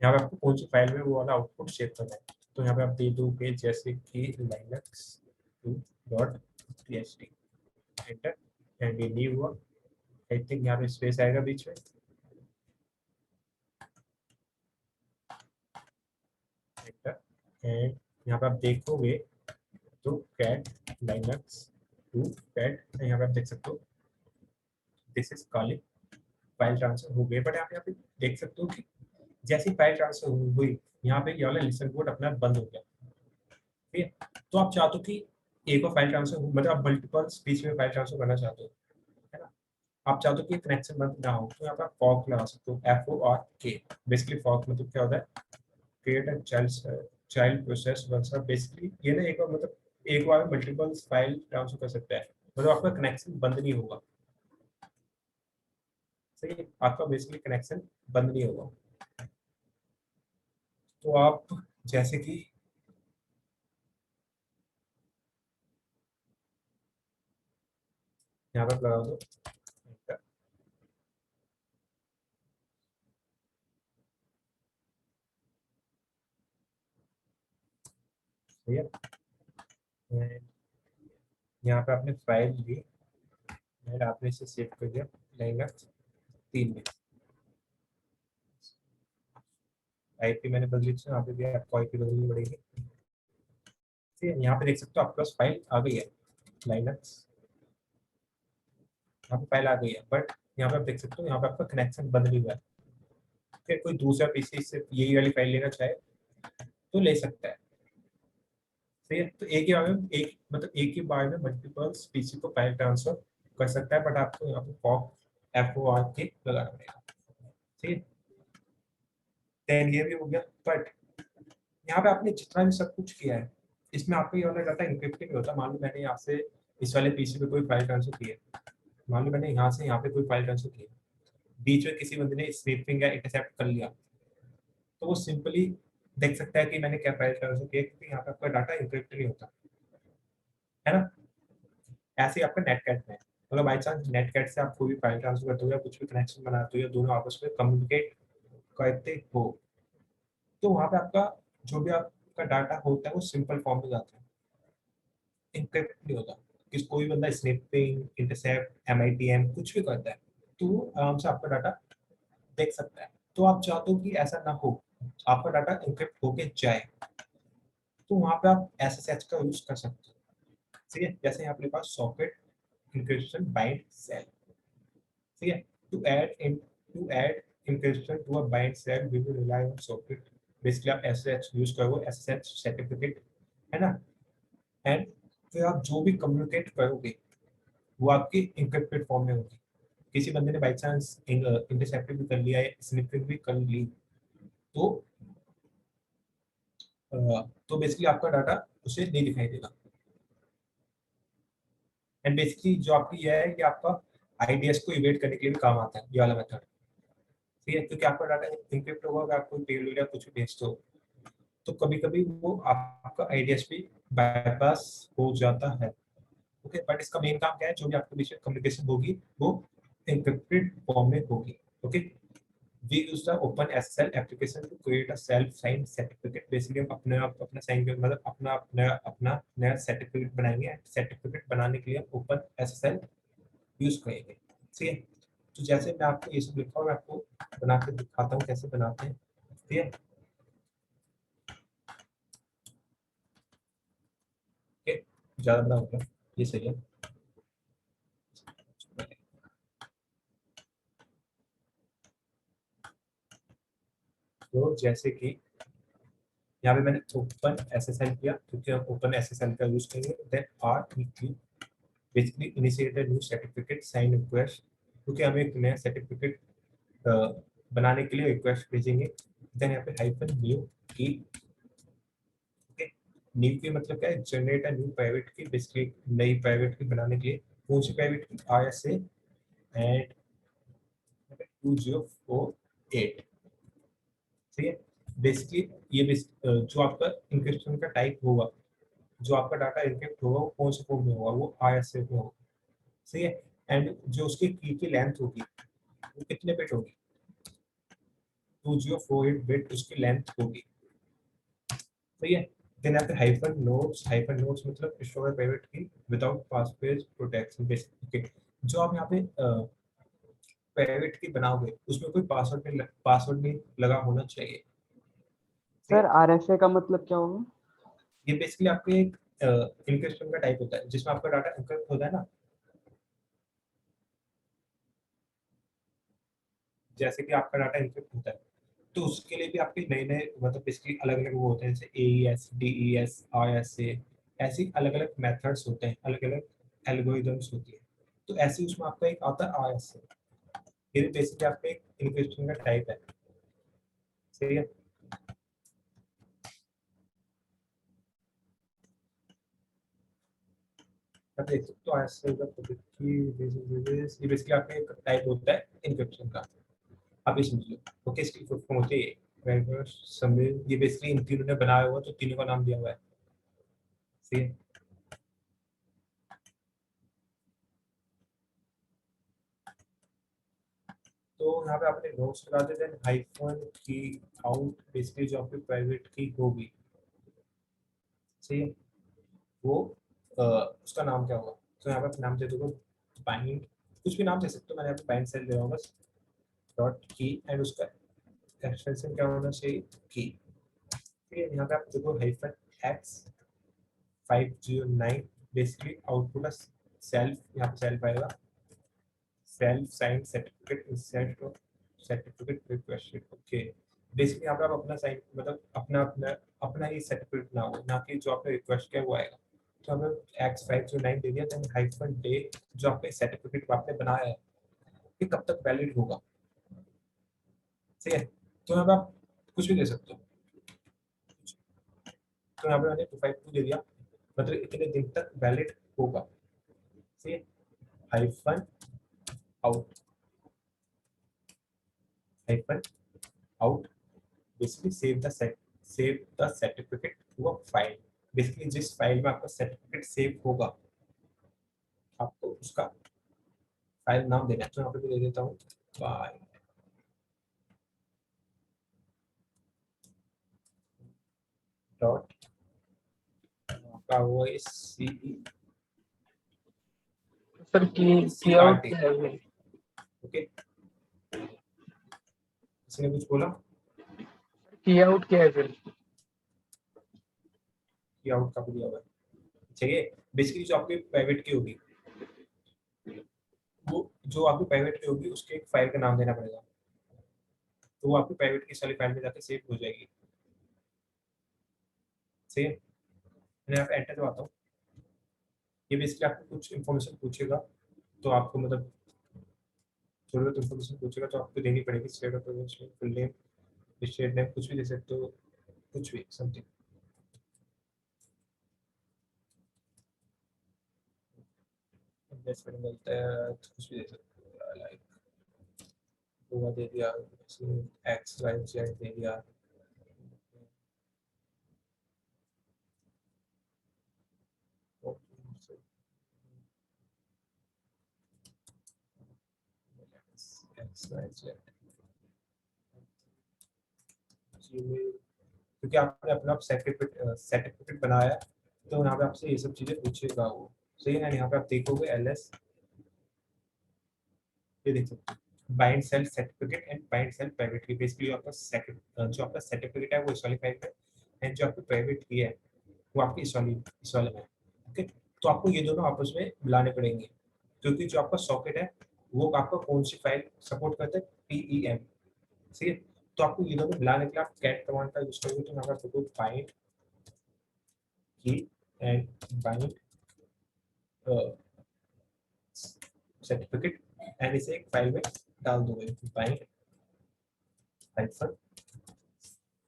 यहाँ पे आपको कौन सी फाइल में वो वाला आउटपुट सेव करना है, तो यहाँ पे आप दे दोगे जैसे कि linux2.txt, एंटर। एंड ये नहीं हुआ, आई थिंक यहाँ पे स्पेस आएगा बीच में, एंटर। एंड यहाँ पे आप देखोगे तो कैट linux2 कैट, यहाँ पे आप देख सकते हो this is calling file transfer हो गए, बट आप यहाँ पे देख सकते हो कि जैसी फाइल ट्रांसफर हुई यहाँ पे ये वाला लिसन कोड अपना बंद हो गया, ठीक है। तो आप चाहते हो कि एक और फाइल ट्रांसफर मतलब आप मल्टीपल स्पीच में फाइल ट्रांसफर करना चाहते हो, है ना। आप चाहते हो कि कनेक्शन बंद ना हो, तो यहाँ पर आप फॉर्क लगा सकते हो, FORK। बेसिकली फॉर्क मतलब क्या होता है, create a child process once, basically ये ना एक बार मतलब एक बार मल्टीपल फाइल ट्रांसफर कर सकता है, मतलब आपका कनेक्शन बंद नहीं होगा, सही है। आपका बेसिकली कनेक्शन बंद नहीं होगा। तो आप जैसे कि यहाँ पर लगा दो enter, सही है। And यहाँ पे आपने फाइल ली एंड आपने इसे सेव कर दिया linux 3 में, आईपी मैंने बदली थी, यहाँ पे भी आपको आईपी बदलनी पड़ेगी, ठीक है। यहाँ पे देख सकते हो आपके पास फाइल आ गई है linux, यहाँ पे फाइल आ गई है, बट यहाँ पे आप देख सकते हो यहाँ पे आपका कनेक्शन बंद नहीं हुआ है, फिर कोई दूसरा पीसी से यही वाली फाइल लेना चाहे तो ले सकता है, सही है। तो एक ही बार में एक ही बार में मल्टीपल पीसी को फाइल ट्रांसफर कर सकता है, बट आपको यहाँ पे FORK लगाना पड़ेगा, ठीक है। देन ये भी हो गया, बट यहाँ पे आपने जितना भी सब कुछ किया है इसमें आपको ये वाला डाटा इंक्रिप्ट नहीं होता। मान लो मैंने यहाँ से इस वाले पीसी पे कोई फाइल ट्रांसफर की है, मान लो मैंने यहाँ से यहाँ पे कोई फाइल ट्रांसफर की है, बीच में किसी बंदे ने स्निपिंग या इंटरसेप्ट कर लिया, तो वो सिंपली देख सकता है कि मैंने क्या फाइल ट्रांसफर किया, क्योंकि यहाँ पे आपका डाटा इंक्रिप्ट नहीं होता है ना। ऐसे ही आपका नेटकैट में अगर बाई चांस नेटकैट से आप कोई भी फाइल ट्रांसफर करते हो या कुछ भी कनेक्शन बनाते हो या दोनों आपस में कम्युनिकेट करते हो, तो वहाँ पे आपका जो भी आपका डाटा होता है वो सिंपल फॉर्म में जाता है, इंक्रिप्ट नहीं होता। किस कोई बंदा स्निपिंग इंटरसेप्ट MITM कुछ भी करता है तो वो आराम से आपका डाटा देख सकता है। तो आप चाहते हो कि ऐसा ना हो, आपका डाटा इंक्रिप्ट होके जाए, तो वहाँ पे आप SSH का यूज कर सकते हो, ठीक है। जैसे यहाँ अपने पास सॉकेट encryption bind cell, ठीक है। To add encryption to a bind cell we will rely on socket, basically आप SSH यूज करोगे, SSH सर्टिफिकेट, है ना। एंड फिर आप जो भी कम्युनिकेट करोगे वो आपकी इंक्रिप्टेड फॉर्म में होगी, किसी बंदे ने बाई चांस इंटरसेप्ट भी कर लिया है, स्निपिंग भी कर ली, तो तो बेसिकली आपका डाटा उसे नहीं दिखाई देगा। एंड बेसिकली जो आपकी ये है कि आपका आईडीएस को इवेट करने के लिए भी काम आता है ये वाला मेथड, ठीक है, क्योंकि आपका डाटा इंक्रिप्ट होगा अगर आप कोई पेलोड या कुछ भी भेजते हो, तो कभी कभी वो आपका आईडीएस भी बाईपास हो जाता है। ओके, बट इसका मेन काम क्या है, जो भी आपके बीच में कम्युनिकेशन होगी वो एन्क्रिप्टेड फॉर्म में होगी। Okay, we use the open SSL application to create a self sign certificate. Basically हम अपने आप अपना साइन मतलब अपना नया सर्टिफिकेट बनाएंगे। सर्टिफिकेट बनाने के लिए हम ओपन एसएसएल यूज करेंगे, ठीक है। तो जैसे मैं आपको ये सब लिखा हूँ, मैं आपको बना के दिखाता हूँ कैसे बनाते हैं, ठीक है। ओके, ज्यादा बड़ा हो गया, ये सही है। तो जैसे कि यहाँ पे मैंने ओपन एसएसएल किया, क्योंकि हम ओपन एसएसएल का यूज करेंगे। Then are basically initiate a new certificate sign request, क्योंकि हमें एक नया सर्टिफिकेट बनाने के लिए रिक्वेस्ट भेजेंगे। देन यहाँ पे हाइफन न्यू की, ओके, न्यू की मतलब क्या है, generate a new private key, basically नई प्राइवेट की बनाने के लिए। कौन सी प्राइवेट की, RSA एंड 2048, ठीक है। बेसिकली ये जो आपका इंक्रिप्शन का टाइप होगा, जो आपका डाटा इंक्रिप्ट होगा वो कौन से फॉर्म में होगा, वो RSA में होगा, सही है। एंड जो उसकी की लेंथ होगी वो कितने बिट होगी, 2048 बिट उसकी लेंथ होगी, सही है। देन यहाँ पे हाइफन नोट्स मतलब स्टोर प्राइवेट की विदाउट पासवर्ड प्रोटेक्शन, बेसिकली जो आप यहाँ पे प्राइवेट की बनाओगे उसमें कोई पासवर्ड नहीं लगा होना चाहिए, ठीक सर है। आरएफए का मतलब क्या होगा? ये बेसिकली आपके एक इनक्रिप्शन का टाइप होता है जिसमें आपका डाटा इनक्रिप्ट होता है ना, जैसे कि आपका डाटा इनक्रिप्ट होता है, तो उसके लिए भी आपके नए नए मतलब बेसिकली अलग अलग वो होते हैं, जैसे AES DES RSA, ऐसी अलग अलग मेथड्स होते हैं, अलग अलग एल्गोरिदम्स होती है। तो ऐसे उसमें आपका एक आता है RSA, ये भी बेसिकली आपका एक इनक्रिप्शन का टाइप है, सही है। आप देख सकते हो RSA का ये बेसिकली आपका एक टाइप होता है इनक्रिप्शन का, आप ये समझ लो। ओके, इसकी फुल फॉर्म होती है ये बेसिकली इन तीनों ने बनाया हुआ, तो तीनों का नाम दिया हुआ है, सही है। तो यहाँ पे आपने नोट्स लगा दिए, देन हाइफन की आउट, बेसिकली जो आपकी प्राइवेट की होगी, सही है, वो उसका नाम क्या होगा। तो यहाँ पे नाम दे दोगे बाइंड, कुछ भी नाम दे सकते हो, मैंने यहाँ पे बाइंड सेल दे रहा हूँ बस, डॉट की, एंड उसका एक्सटेंशन क्या होना चाहिए, की, ठीक है। यहाँ पे आप देखो hyphen X509, basically output self, यहाँ पे सेल्फ आएगा, self sign certificate instant certificate requested, okay. Basically यहाँ पे आप अपना साइन मतलब अपना ही सर्टिफिकेट ना हो, ना कि जो आपने रिक्वेस्ट किया वो आएगा। तो हमें X509 दे दिया, देन हाइफन डे, जो आपने सर्टिफिकेट आपने बनाया है ये कब तक वैलिड होगा, ठीक है। तो यहाँ पे आप कुछ भी दे सकते हो, तो यहाँ पे मैंने 252 दे दिया, मतलब इतने दिन तक वैलिड होगा, ठीक है। Hyphen out, hyphen out, basically save the certificate to a file, basically जिस फाइल में आपका सर्टिफिकेट सेव होगा आपको उसका फाइल नाम देना है। तो यहाँ पे दे देता हूँ फाइल डॉट का वो सी सर की आर आउट टी, क्या है फिर? ओके। किसी ने कुछ बोला, की आउट क्या है फिर? कि आउट का भी दिया हुआ है, चाहिए। बेसिकली जो आपकी प्राइवेट की होगी, वो जो आपकी प्राइवेट की होगी उसके एक फाइल का नाम देना पड़ेगा, तो वो आपकी प्राइवेट की सारी फाइल में जाके सेव हो जाएगी, सही है। मैं यहाँ पे एंटर दबाता हूँ, ये बेसिकली आपको कुछ इन्फॉर्मेशन पूछेगा, तो आपको मतलब थोड़ी बहुत इन्फॉर्मेशन पूछेगा तो आपको देनी पड़ेगी, state of province, full name, state name, कुछ भी दे सकते हो, कुछ भी समथिंग। इन्वेस्टमेंट मिलता है तो कुछ भी दे सकते हो, लाइक गोवा दे दिया, एक्स वाई जेड दे दिया, एक्स वाई जेड, क्योंकि आपने अपना सर्टिफिकेट बनाया है, तो यहाँ पे आपसे ये सब चीजें पूछेगा वो, सही है ना। यहाँ पे आप देखोगे एलएस, ये देख सकते हो bind shell certificate and bind shell private key, basically आपका जो आपका सर्टिफिकेट है वो इस वाली फाइल में, एंड जो आपकी प्राइवेट की है वो आपकी इस वाले में। ओके, तो आपको ये दोनों आपस में मिलाने पड़ेंगे, क्योंकि जो आपका सॉकेट है वो आपका कौन सी फाइल सपोर्ट करता है, PEM, ठीक है। तो आपको ये दोनों मिलाने के लिए आप कैट कमांड का यूज करोगे, तो यहाँ पर आपको बाइंड की एंड बाइंड सर्टिफिकेट, एंड इसे एक फाइल में डाल दोगे, bind hyphen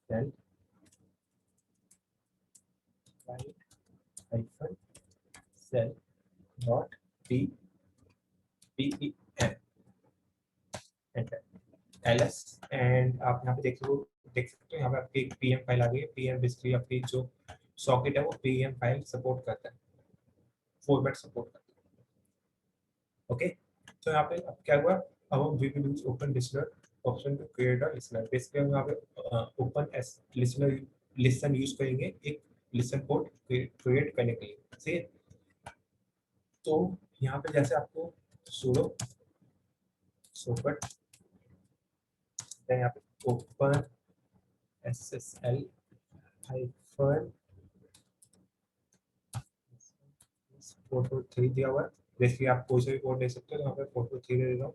shell bind hyphen shell dot PEM enter ls, and आप यहाँ पे देख सकते हो यहाँ पे आपकी एक PM फाइल आ गई है। PM बेसिकली आपकी जो सॉकेट है वो PM फाइल सपोर्ट करता है, फॉर्मेट सपोर्ट करता है। ओके, तो यहाँ पे अब क्या हुआ, अब हम we will use open listener option to create a listener. Basically हम यहाँ पे open S listener listen use करेंगे एक लिसन पोर्ट क्रिएट करने के लिए, ठीक है। तो यहाँ पे जैसे आपको sudo socket, यहाँ पे ओपन SSL हाइफन 443 दिया हुआ है, बेसिकली आप कोई से भी कोड दे सकते हो, यहाँ पे 443 दे देता हूँ,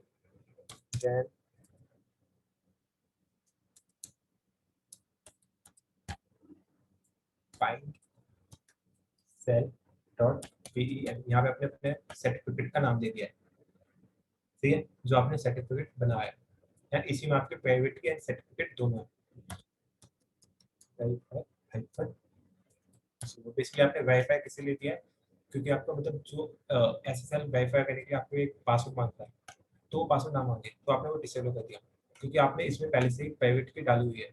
then find shell dot PEM, यहाँ पे अपने अपने सर्टिफिकेट का नाम दे दिया है, ठीक है, जो आपने सर्टिफिकेट बनाया है, इसी में आपके प्राइवेट की एंड सर्टिफिकेट दोनों हाइफन। बेसिकली आपने वेरीफाई किस लिए दिया है, क्योंकि आपका मतलब जो SSL वेरीफाई करने के लिए आपको एक पासवर्ड मांगता है, तो पासवर्ड ना मांगे तो आपने वो डिसेबल कर दिया, क्योंकि आपने इसमें पहले से ही प्राइवेट की डाली हुई है,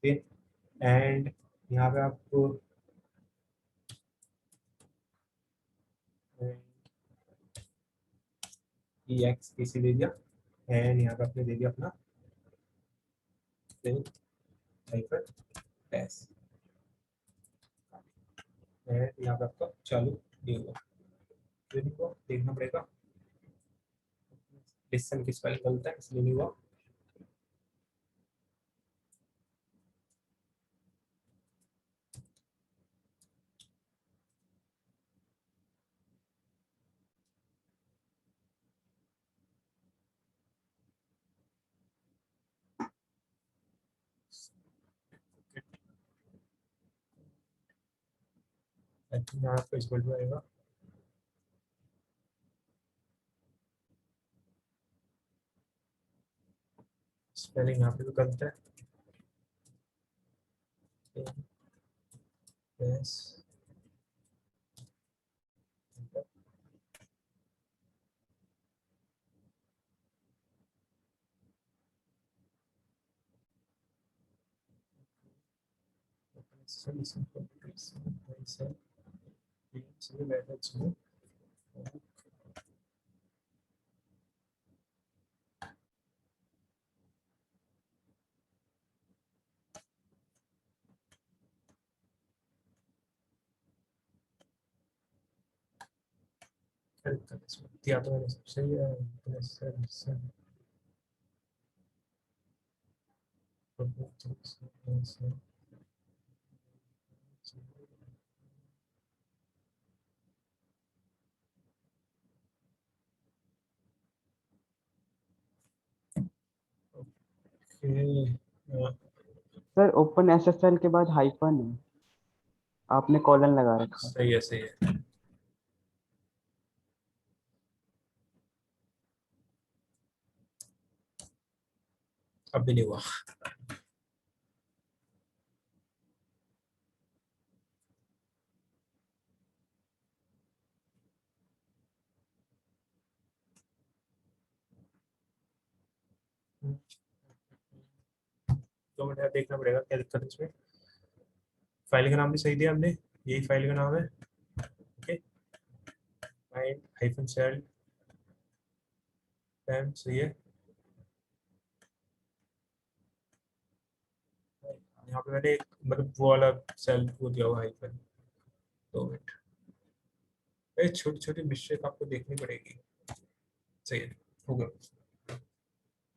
ठीक है। एंड यहाँ पे आपको EX किसी दे दिया, एंड यहाँ पे आपने दे दिया अपना हाइफन एस, एंड यहाँ पे आपका चालू नहीं हुआ, देखना पड़ेगा लिसन किस वाले गलत है इसलिए नहीं हुआ। आई थिंक यहाँ पे इस वर्ड में आएगा, स्पेलिंग यहाँ पे भी गलत है, यस दिया तो मैंने सब सही है, सर ओपन SSL के बाद हाइफन है, आपने कॉलन लगा रखा है। सही है सही है। अब भी नहीं हुआ। तो मिनट देखना पड़ेगा क्या दिक्कत है इसमें। फाइल का नाम भी सही दिया हमने, यही फाइल का नाम है। Okay, find hyphen shell time सही है। यहाँ पे मैंने मतलब वो वाला सेल वो दिया हुआ हाइफन। 2 मिनट, छोटी छोटी मिस्टेक आपको देखनी पड़ेगी। सही है, हो गया।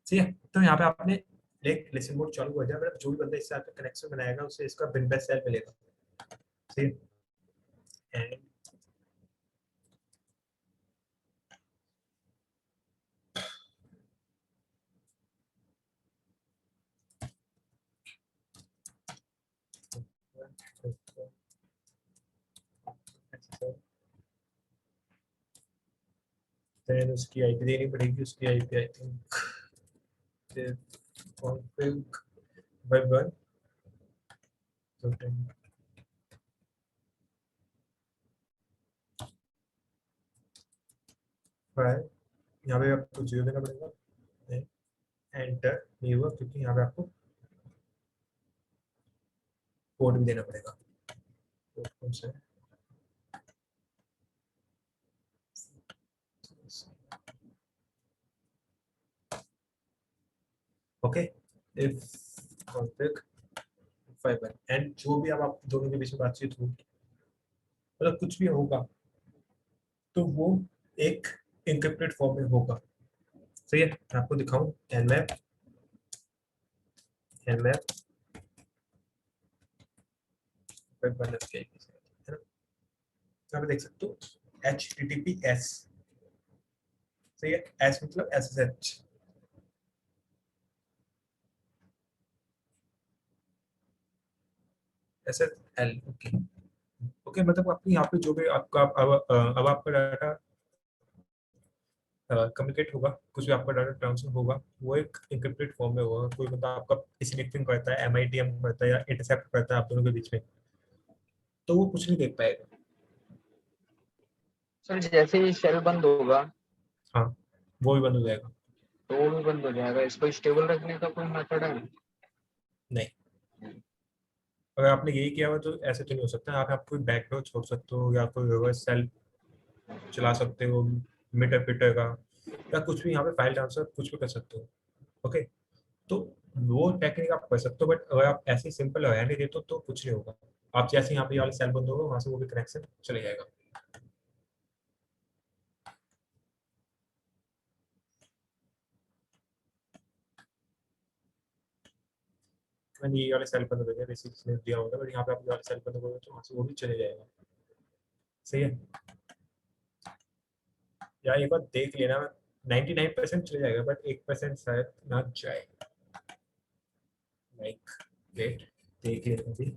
सही है, तो यहाँ पे आपने एक लेसन मोड चालू हो जाए, मतलब जो भी बंदा इससे आपका कनेक्शन बनाएगा उसे इसका बिन बेस्ट सेल मिलेगा। सही है, एंड देन उसकी आईपी देनी पड़ेगी, उसकी IP I think config web1 तो फाइल यहाँ पे आपको 0 देना पड़ेगा, एंटर नहीं हुआ क्योंकि यहाँ पे आपको कोड भी देना पड़ेगा। कोड कौन सा है? Okay, if config fibre and जो भी अब आप दोनों के बीच में बातचीत होगी, मतलब कुछ भी होगा तो वो एक एन्क्रिप्टेड फॉर्म में होगा। सही है, मैं आपको दिखाऊं nmap वेब बनने के है ना, यहाँ पे देख सकते हो HTTPS। सही है, S मतलब SSH। SSL ओके ओके, मतलब आपकी यहाँ पे जो भी आपका अब आपका डाटा कम्युनिकेट होगा, कुछ भी आपका डाटा ट्रांसफर होगा वो एक एन्क्रिप्टेड फॉर्म में होगा। कोई मतलब आपका स्निपिंग करता है, MITM करता है या इंटरसेप्ट करता है आप दोनों के बीच में, तो वो कुछ नहीं देख पाएगा। सर जैसे ही सेल बंद होगा हाँ, वो भी बंद हो जाएगा। तो वो भी बंद हो जाएगा। इसको स्टेबल रखने का कोई मेथड है? नहीं, अगर आपने यही किया हुआ तो ऐसे तो नहीं हो सकता। आप कोई बैकडोर छोड़ सकते हो या कोई रिवर्स सेल चला सकते हो मीटर पीटर का, या कुछ भी यहाँ पे फाइल ट्रांसफर कुछ भी कर सकते हो। ओके, तो वो टेक्निक आप कर सकते हो, बट अगर आप ऐसे सिंपल रहने देते हो तो कुछ नहीं होगा। आप जैसे यहाँ पे वाले सेल बंद होगा वहां से वो भी कनेक्शन चले जाएगा। मैंने ये वाले सेल बंद हो गया बेसिकली दिया होगा, बट यहाँ पे आप ये वाले सेल बंद होगा तो वहां से वो भी चले जाएगा। सही है, या एक बार देख लेना, 99% चले जाएगा बट 1% शायद ना जाए। लाइक वेट, देख लेना अभी।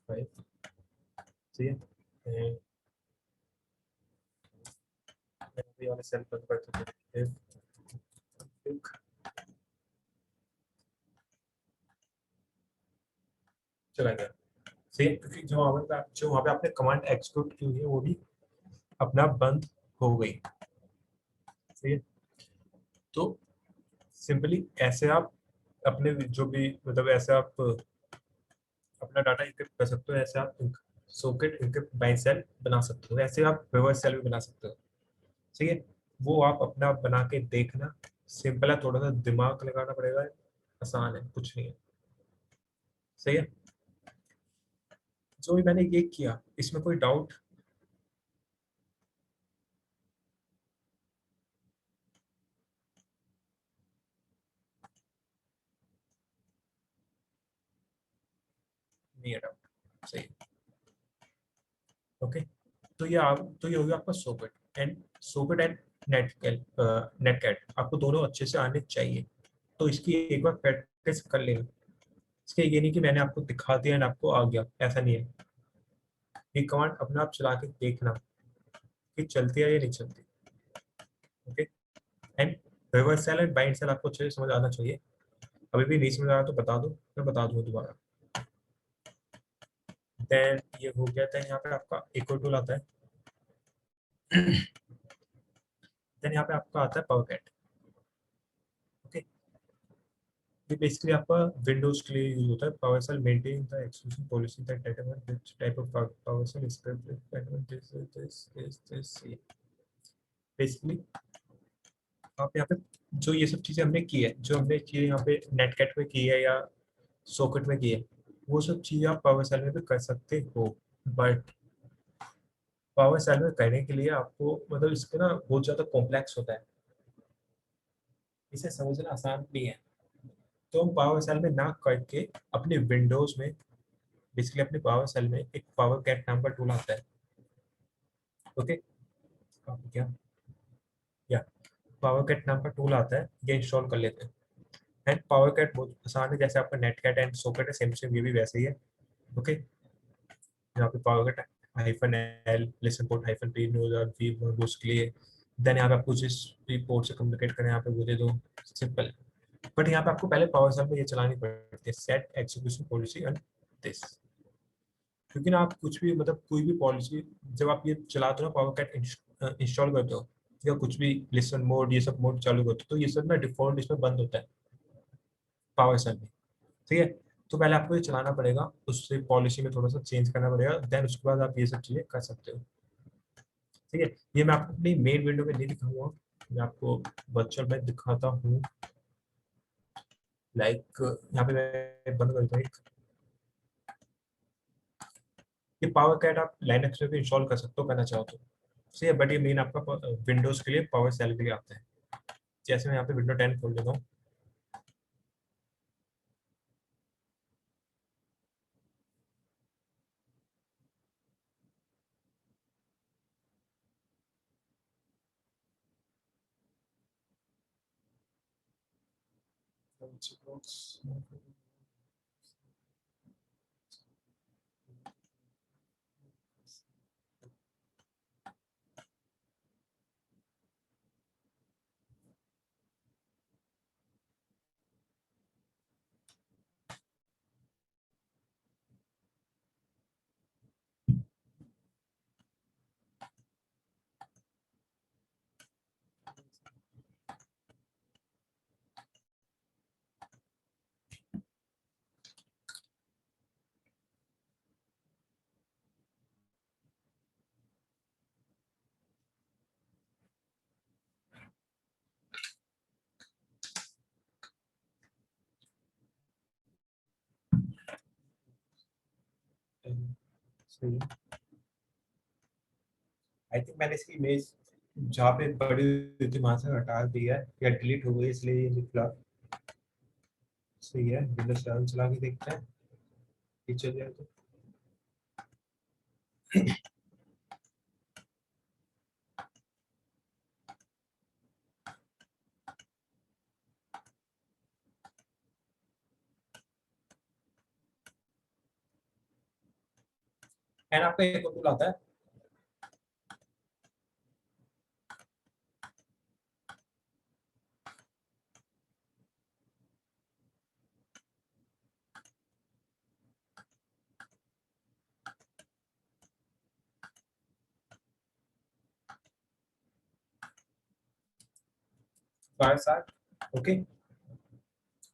राइट, सही है, and ये वाले सेल बंद कर सकते हैं। चला गया। सही है, क्योंकि जो वहाँ पे आपने कमांड एक्सिक्यूट की हुई है वो भी अपना बंद हो गई। सही है, तो सिंपली ऐसे आप अपने जो भी मतलब ऐसे आप अपना डाटा इंक्रिप्ट कर सकते हो, ऐसे आप सॉकेट इंक्रिप्ट बाय सेल बना सकते हो, ऐसे आप रिवर्स सेल भी बना सकते हो। सही है, वो आप अपना बना के देखना। सिंपल है, थोड़ा सा दिमाग लगाना पड़ेगा, आसान है, कुछ नहीं है। सही है, जो भी मैंने ये किया इसमें कोई डाउट? नहीं है डाउट? सही है, ओके। तो ये हो गया आपका सॉकेट एंड नेटकैट, आपको दोनों अच्छे से आने चाहिए। तो इसकी एक बार प्रैक्टिस कर लेना। इसके ये नहीं कि मैंने आपको दिखा दिया एंड आपको आ गया, ऐसा नहीं है। ये कमांड अपने आप चला के देखना कि चलती है या नहीं चलती। Okay, and reverse shell and bind shell आपको अच्छे से समझ आना चाहिए। अभी भी नहीं समझ आ रहा तो बता दो, मैं बता दूंगा दोबारा। देन ये हो गया था। यहाँ पे आपका एक और टूल आता है। देन यहाँ पे आपका आता है पावर कैट। ओके, ये बेसिकली आपका विंडोज के लिए यूज होता है। Power shell maintain the exclusive policy that determine which type of power shell is this. Basically आप यहाँ पे जो ये सब चीजें हमने की है, जो हमने चीजें यहाँ पे नेटकैट में की है या सॉकेट में की है, वो सब चीजें आप पावर सेल में भी कर सकते हो। बट पावर सेल में करने के लिए आपको मतलब इसके ना बहुत ज्यादा कॉम्प्लेक्स होता है, इसे समझना आसान नहीं है। तो हम पावर सेल में ना करके अपने विंडोज में बेसिकली अपने पावर सेल में एक पावर कैट नाम का टूल आता है। ओके, क्या या पावर कैट नाम का टूल आता है, ये इंस्टॉल कर लेते हैं। एंड पावर कैट बहुत आसान है, जैसे आपका नेटकैट एंड सॉकेट है, सेम सेम ये भी वैसे ही है। ओके, यहाँ पे power cat -L listen port -P news और V बूस्ट के लिए। देन यहाँ पे आपको जिस भी पोर्ट से कम्युनिकेट करें यहाँ पे वो दे दो, सिंपल। बट यहाँ पे आपको पहले पावर सेल में ये चलानी पड़ती है, set execution policy and this. क्योंकि ना आप कुछ भी मतलब कोई भी पॉलिसी जब आप ये चलाते हो ना, पावर कैट इंस्टॉल करते हो या कुछ भी लिसन मोड ये सब मोड चालू करते हो, तो ये सब ना डिफॉल्ट इसमें बंद होता है पावर सेल में। ठीक है, तो पहले आपको ये चलाना पड़ेगा, उससे पॉलिसी में थोड़ा सा चेंज करना पड़ेगा, देन उसके बाद आप ये सब चीजें कर सकते हो। ठीक है, ये मैं आपको अपनी मेन विंडो में नहीं दिखाऊंगा, मैं आपको वर्चुअल में दिखाता हूँ। लाइक यहाँ पे मैं बंद करता हूँ ये पावर कैट आप लाइनक्स में भी इंस्टॉल कर सकते हो करना चाहो तो। सही है, बट ये मेन आपका विंडोज के लिए पावर सेल के लिए आता है। जैसे मैं यहाँ पे विंडो 10 खोल देता हूँ। सही, आई थिंक मैंने इसकी इमेज जहाँ पे बड़ी हुई थी वहां से हटा दी है या डिलीट हो गई, इसलिए ये निकला। सही है, विंडोज 7 चला के देखते हैं ये चल जाए तो। एंड आपका एक टूल आता है फायरसार्क। ओके,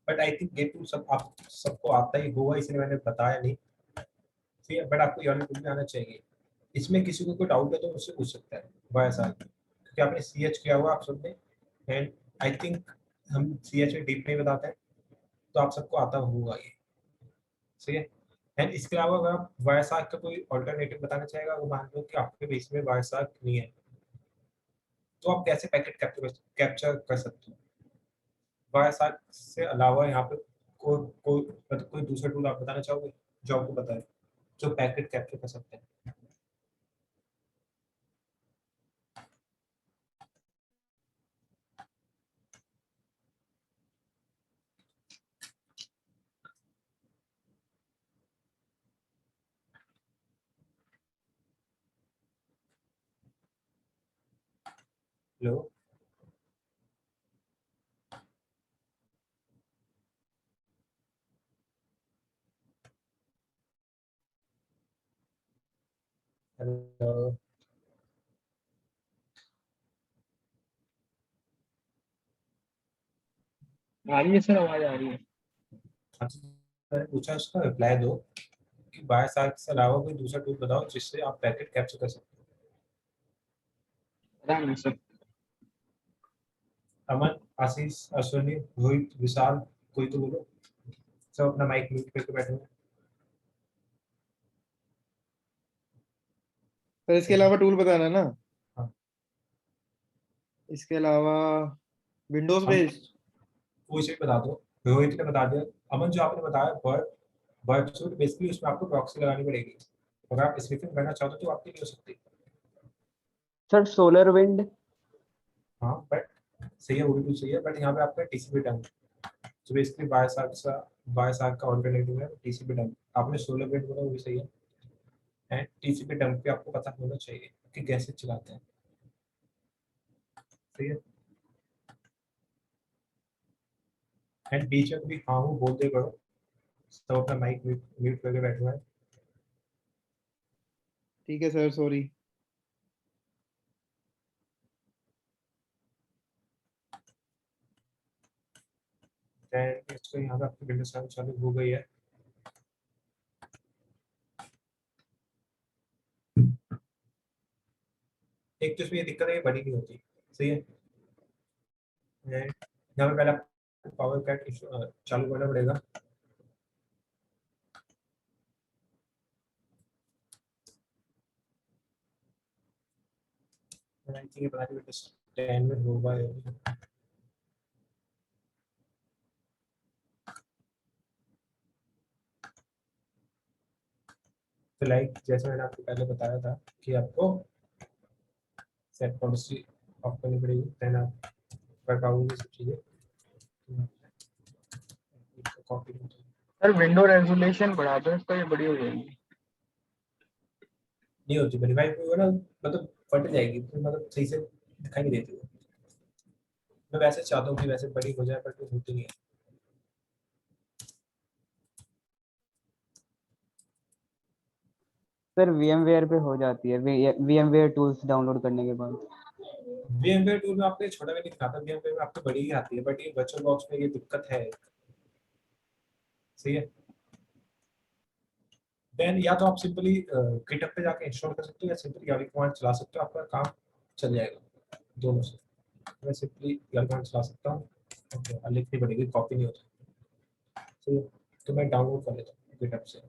बट आई थिंक ये टूल सब आप सबको आता ही होगा, इसलिए मैंने बताया नहीं। ठीक है, बट आपको ये वाला टूल भी आना चाहिए। इसमें किसी को कोई डाउट है तो मुझसे पूछ सकता है फायरसार्क, क्योंकि आपने CH किया हुआ आप सबने। एंड आई थिंक हम CH में डीप नहीं बताते हैं, तो आप सबको आता होगा ये। सही है, एंड इसके अलावा अगर आप वायरसार्क का कोई ऑल्टरनेटिव बताना चाहेगा, अगर मान लो कि आपके बेस में वायरसार्क नहीं है, तो आप कैसे पैकेट कैप्चर कर सकते हो वायरसार्क से अलावा। यहाँ पे कोई मतलब कोई दूसरा टूल आप बताना चाहोगे जो आपको बताए, जो पैकेट कैप्चर कर सकते हैं। लो हेलो आ रही है सर, आवाज आ रही है। मैंने पूछा, उसका रिप्लाई दो कि बाय सार्क से अलावा कोई दूसरा टूल बताओ जिससे आप पैकेट कैप्चर कर सकते पता नहीं सर। हो। अमन, आशीष, अश्विनी, रोहित, विशाल, कोई तो बोलो। सब अपना माइक म्यूट करके बैठे हुए सर इसके अलावा टूल बताना ना। हाँ। इसके अलावा विंडोज हम बेस्ड। कोई से बता दो। रोहित ने बता दिया। अमन, जो आपने बताया बर्ड बर्ड सूट, बेसिकली उसमें आपको प्रॉक्सी लगानी पड़ेगी। अगर आप स्निफिंग करना चाहते हो तो आपकी नहीं हो सकती। Sir solar wind. हाँ बट सही है, वो भी कुछ सही है, बट यहाँ पे आपका टीसीपी डंप, तो बेसिकली बायसार्क का ऑल्टरनेटिव है टीसीपी डंप। आपने सोलर विंड बोला, वो भी सही है। एंड टीसीपी डंप पे आपको पता होना चाहिए कि कैसे चलाते हैं। सही है। एंड बीच में कभी हाँ हूँ बोलते करो। सब अपना माइक म्यूट करके बैठे हुए हैं। ठीक है सर, सॉरी। एंड इसको यहाँ पे आपकी विंडोज चालू हो गई है। एक तो इसमें ये दिक्कत है, ये बड़ी नहीं होती। सही है। एंड यहाँ पे पहले आपको पावर कट चालू करना पड़ेगा। आई थिंक ये पता नहीं विंडोज 10 में होगा या नहीं। तो लाइक जैसे मैंने आपको पहले बताया था कि आपको सेट पॉलिसी ऑफ करनी पड़ेगी, देन आप कर पाओगे सब चीज़ें। कॉपी सर विंडो रेजोल्यूशन बढ़ा दो इसका, ये बड़ी हो जाएगी। नहीं होती, वेरीफाई होगा ना, मतलब फट जाएगी, तो मतलब सही से दिखाई नहीं देती वो। मैं वैसे चाहता हूँ कि वैसे बड़ी हो जाए, बट वो होती नहीं है। सर VMware पे हो जाती है, VMware टूल्स डाउनलोड करने के बाद। VMware टूल में आपको ये छोटा भी नहीं दिखाता, VMware में आपको बड़ी ही आती है, बट ये वर्चुअल बॉक्स में ये दिक्कत है। सही है। देन या तो आप सिंपली गिटहब पे जाके इंस्टॉल कर सकते हो, या सिंपली यारी कमांड चला सकते हो, आपका काम चल जाएगा दोनों से। मैं सिंपली यारी कमांड चला सकता हूँ। ओके, लिखनी पड़ेगी, कॉपी नहीं होता। सही है। तो मैं डाउनलोड कर लेता हूँ गिटहब से।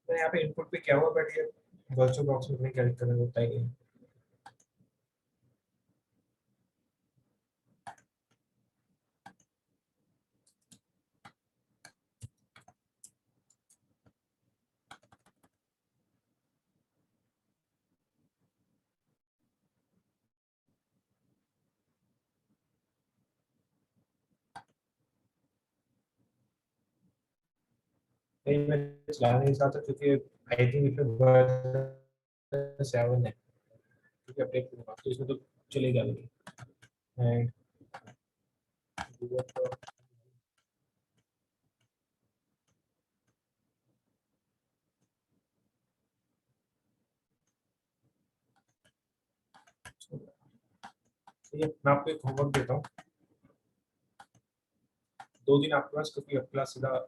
तो यहाँ पे इनपुट पे क्या हुआ, बट ये वर्चुअल बॉक्स में क्या दिक्कत है, होता ही नहीं है। नहीं, मैं चला नहीं चाहता क्योंकि आई थिंक इसमें वर्जन 7 है, क्योंकि अपडेट करूँगा तो इसमें तो चलेगा भी। एंड ये मैं आपको एक होमवर्क देता हूँ। 2 दिन आपके पास, क्योंकि अब क्लास सीधा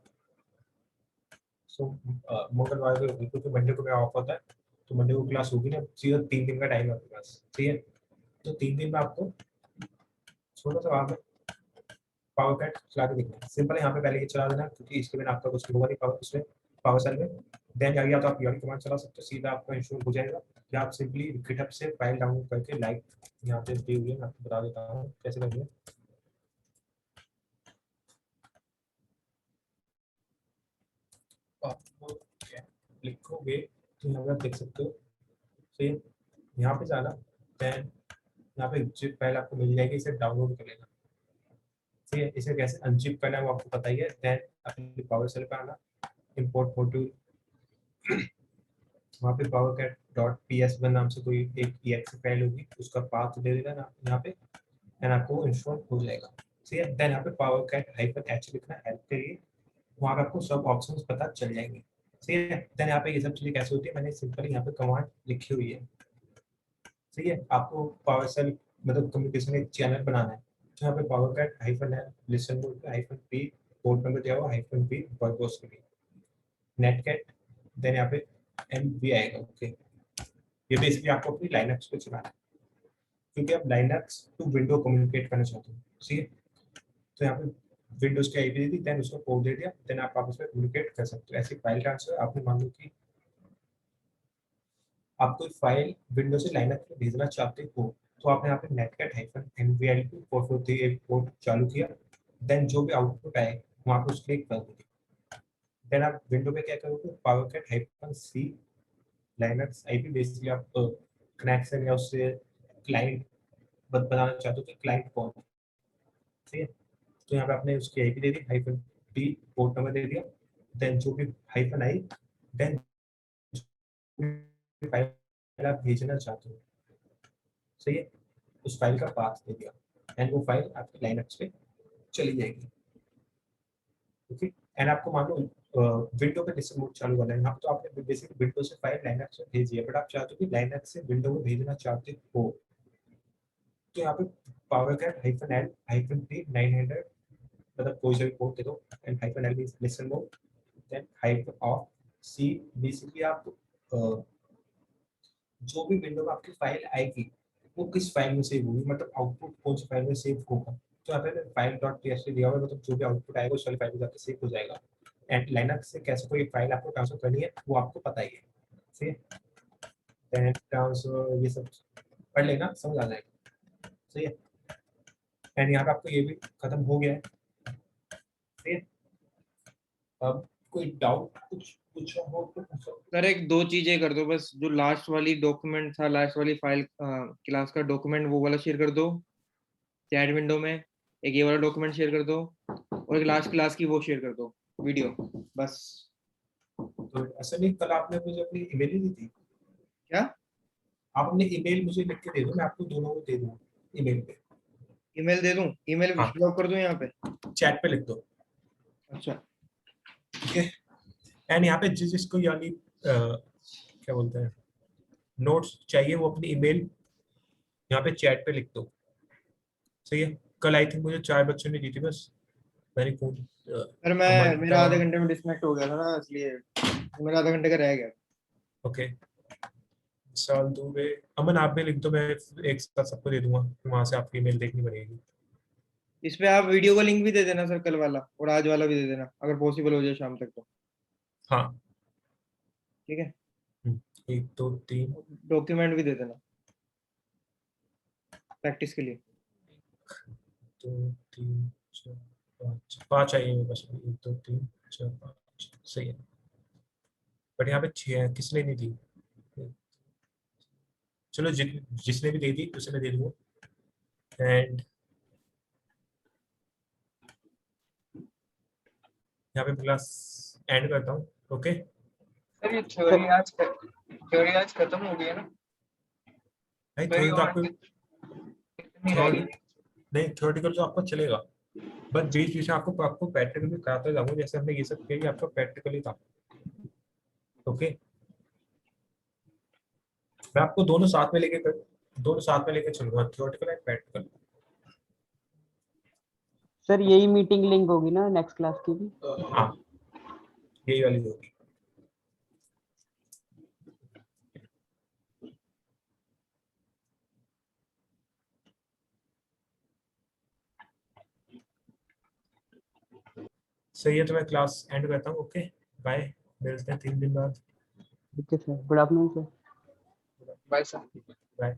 मंगलवार को होगी, क्योंकि मंडे को मेरा ऑफ होता है, तो मंडे को क्लास होगी ना, सीधा 3 दिन का टाइम है आपके पास। ठीक है। तो 3 दिन में आपको छोटा सा वहाँ पे पावर कट चला के देखना है। सिंपल है, यहाँ पे पहले ये चला देना, क्योंकि इसके बिना आपका कुछ होगा नहीं पावर उसमें, पावर सेल में। देन या तो आप यारी कमांड चला सकते हो, सीधा आपका इंस्टॉल हो जाएगा, या आप सिंपली गिटहब से फाइल डाउनलोड करके लाइक यहाँ पे दी हुई है, मैं आपको बता देता हूँ कैसे करेंगे। आप लिखोगे तो यहाँ पे आप देख सकते हो। फिर यहाँ पे जाना, देन यहाँ पे जिप फाइल आपको मिल जाएगी, इसे डाउनलोड कर लेना। ठीक है। इसे कैसे अनजिप करना है वो आपको पता ही है। देन अपने पावर सेल पे आना, इंपोर्ट मॉड्यूल, वहाँ पे powercat.ps1 नाम से कोई एक exe फाइल होगी, उसका पाथ दे देना ना यहाँ पे, एंड आपको इंस्टॉल हो जाएगा। ठीक है, देन यहाँ पे powercat-h लिखना हेल्प के लिए, वहाँ पे आपको सब ऑप्शंस पता चल जाएंगे। ठीक है, देन यहाँ पे ये सब चीजें कैसे होती है, मैंने सिंपली यहाँ पे कमांड लिखी हुई है। ठीक है, आपको पावर सेल मतलब कम्युनिकेशन एक चैनल बनाना है, तो यहाँ पे powercat-l listen mode -p port number दिया हुआ -p पर्पस के लिए, नेटकैट, देन यहाँ पे MV आएगा। ओके, ये बेसिकली आपको अपनी लाइनक्स पे चलाना है, क्योंकि आप लाइनक्स टू विंडो कम्युनिकेट करना चाहते हो। ठीक है, तो यहाँ पे विंडोज की आईपी दे दी, देन उसको पोर्ट दे दिया, देन आप आपस में कम्युनिकेट कर सकते हो। ऐसी फाइल ट्रांसफर आपने मान लो कि आप कोई फाइल विंडो से लाइनक्स में भेजना चाहते हो, तो आपने यहाँ पे netcat-nvlp 4438 पोर्ट चालू किया, देन जो भी आउटपुट आए वहाँ पे उसको क्लिक कर दीजिए। देन आप विंडो पे क्या करोगे, powercat-c लाइनक्स आईपी बेसिकली आप कनेक्शन या उससे क्लाइंट बताना चाहते हो कि क्लाइंट कौन है। ठीक है, तो यहाँ पे आपने उसकी आईपी दे दी, -p पोर्ट नंबर दे दिया, देन जो भी -i, देन फाइल आप भेजना चाहते हो, सही है, उस फाइल का पाथ दे दिया, एंड वो फाइल आपके लाइनक्स पे चली जाएगी। ओके, एंड आपको मान लो विंडो पे लिसन मोड चालू करना है, यहाँ पे तो आपने बेसिकली विंडो से फाइल लाइनक्स में भेजी है, बट आप चाहते हो कि लाइनक्स से विंडो में भेजना चाहते हो, तो यहाँ पे powercat-l-p 900 मतलब कोई सा भी पोर्ट दे दो, and -l listen mode, then -c basically आप जो भी विंडो में आपकी फाइल आएगी वो किस फाइल में सेव होगी, मतलब आउटपुट कौन सी फाइल में सेव होगा, तो यहाँ पे file.txt दिया हुआ है, मतलब जो भी आउटपुट आएगा उस वाली फाइल में जाकर सेव हो जाएगा। एंड लाइनक्स से कैसे कोई फाइल आपको ट्रांसफर करनी है वो आपको पता ही है। ठीक है, देन ट्रांसफर ये सब पढ़ लेना, समझ आ जाएगा। सही है, एंड यहाँ पे आपको ये भी खत्म हो गया है। ठीक है, अब कोई डाउट कुछ पूछना हो तो पूछो। सर एक दो चीजें कर दो बस, जो लास्ट वाली डॉक्यूमेंट था, लास्ट वाली फाइल क्लास का डॉक्यूमेंट वो वाला शेयर कर दो चैट विंडो में, एक ये वाला डॉक्यूमेंट शेयर कर दो, और एक लास्ट क्लास की वो शेयर कर दो वीडियो, बस। तो ऐसा नहीं, कल आपने मुझे अपनी ईमेल ही दी थी क्या? आप अपनी ईमेल मुझे लिख के दे दो, मैं आपको दोनों को दे दूँ ईमेल पे। ईमेल दे दूं? ईमेल हाँ। ब्लॉक कर दूं यहाँ पे? चैट पे लिख दो। अच्छा, ठीक है, एंड यहाँ पे जिसको यानी क्या बोलते हैं नोट्स चाहिए वो अपनी ईमेल यहाँ पे चैट पे लिख दो। सही है, कल आई थिंक मुझे 4 बच्चों ने दी थी बस, मैंने फोन सर मैं मेरा आधे घंटे में डिस्कनेक्ट हो गया था ना, इसलिए मेरा आधा घंटे का रह गया। ओके, साल दूबे, अमन आप भी लिख दो, मैं एक साथ सबको दे दूंगा, वहां से आपकी ईमेल देखनी पड़ेगी। इस पे आप वीडियो का लिंक भी दे देना सर, कल वाला और आज वाला भी दे देना, अगर पॉसिबल हो जाए शाम तक तो। हाँ ठीक है, 1 2 3 डॉक्यूमेंट भी दे देना प्रैक्टिस के लिए। 2 3 4 5 5 चाहिए बस, 1 2 3 4 5, सही है, बट यहाँ पे 6 किसने नहीं दी, चलो जिसने भी दे दी उसे मैं दे दूंगा। एंड यहाँ पे क्लास एंड करता हूँ। ओके, सर ये थ्योरी आज खत्म हो गई है ना? नहीं थ्योरी थोड़ी तो और आपको कितनी रह गई? नहीं थ्योरेटिकल तो आपका चलेगा, बस बीच बीच में आपको प्रैक्टिकल भी कराता जाऊंगा, जैसे हमने ये सब किया, ये आपका प्रैक्टिकल ही था। ओके, मैं आपको दोनों साथ में लेके चलूंगा, थ्योरेटिकल एंड प्रैक्टिकल। सर यही मीटिंग लिंक होगी ना नेक्स्ट क्लास की भी? हाँ, यही वाली होगी। सही है, तो मैं क्लास एंड करता हूँ। ओके, बाय, मिलते हैं 3 दिन बाद। ठीक है sir, good afternoon sir. Bye sir. Bye.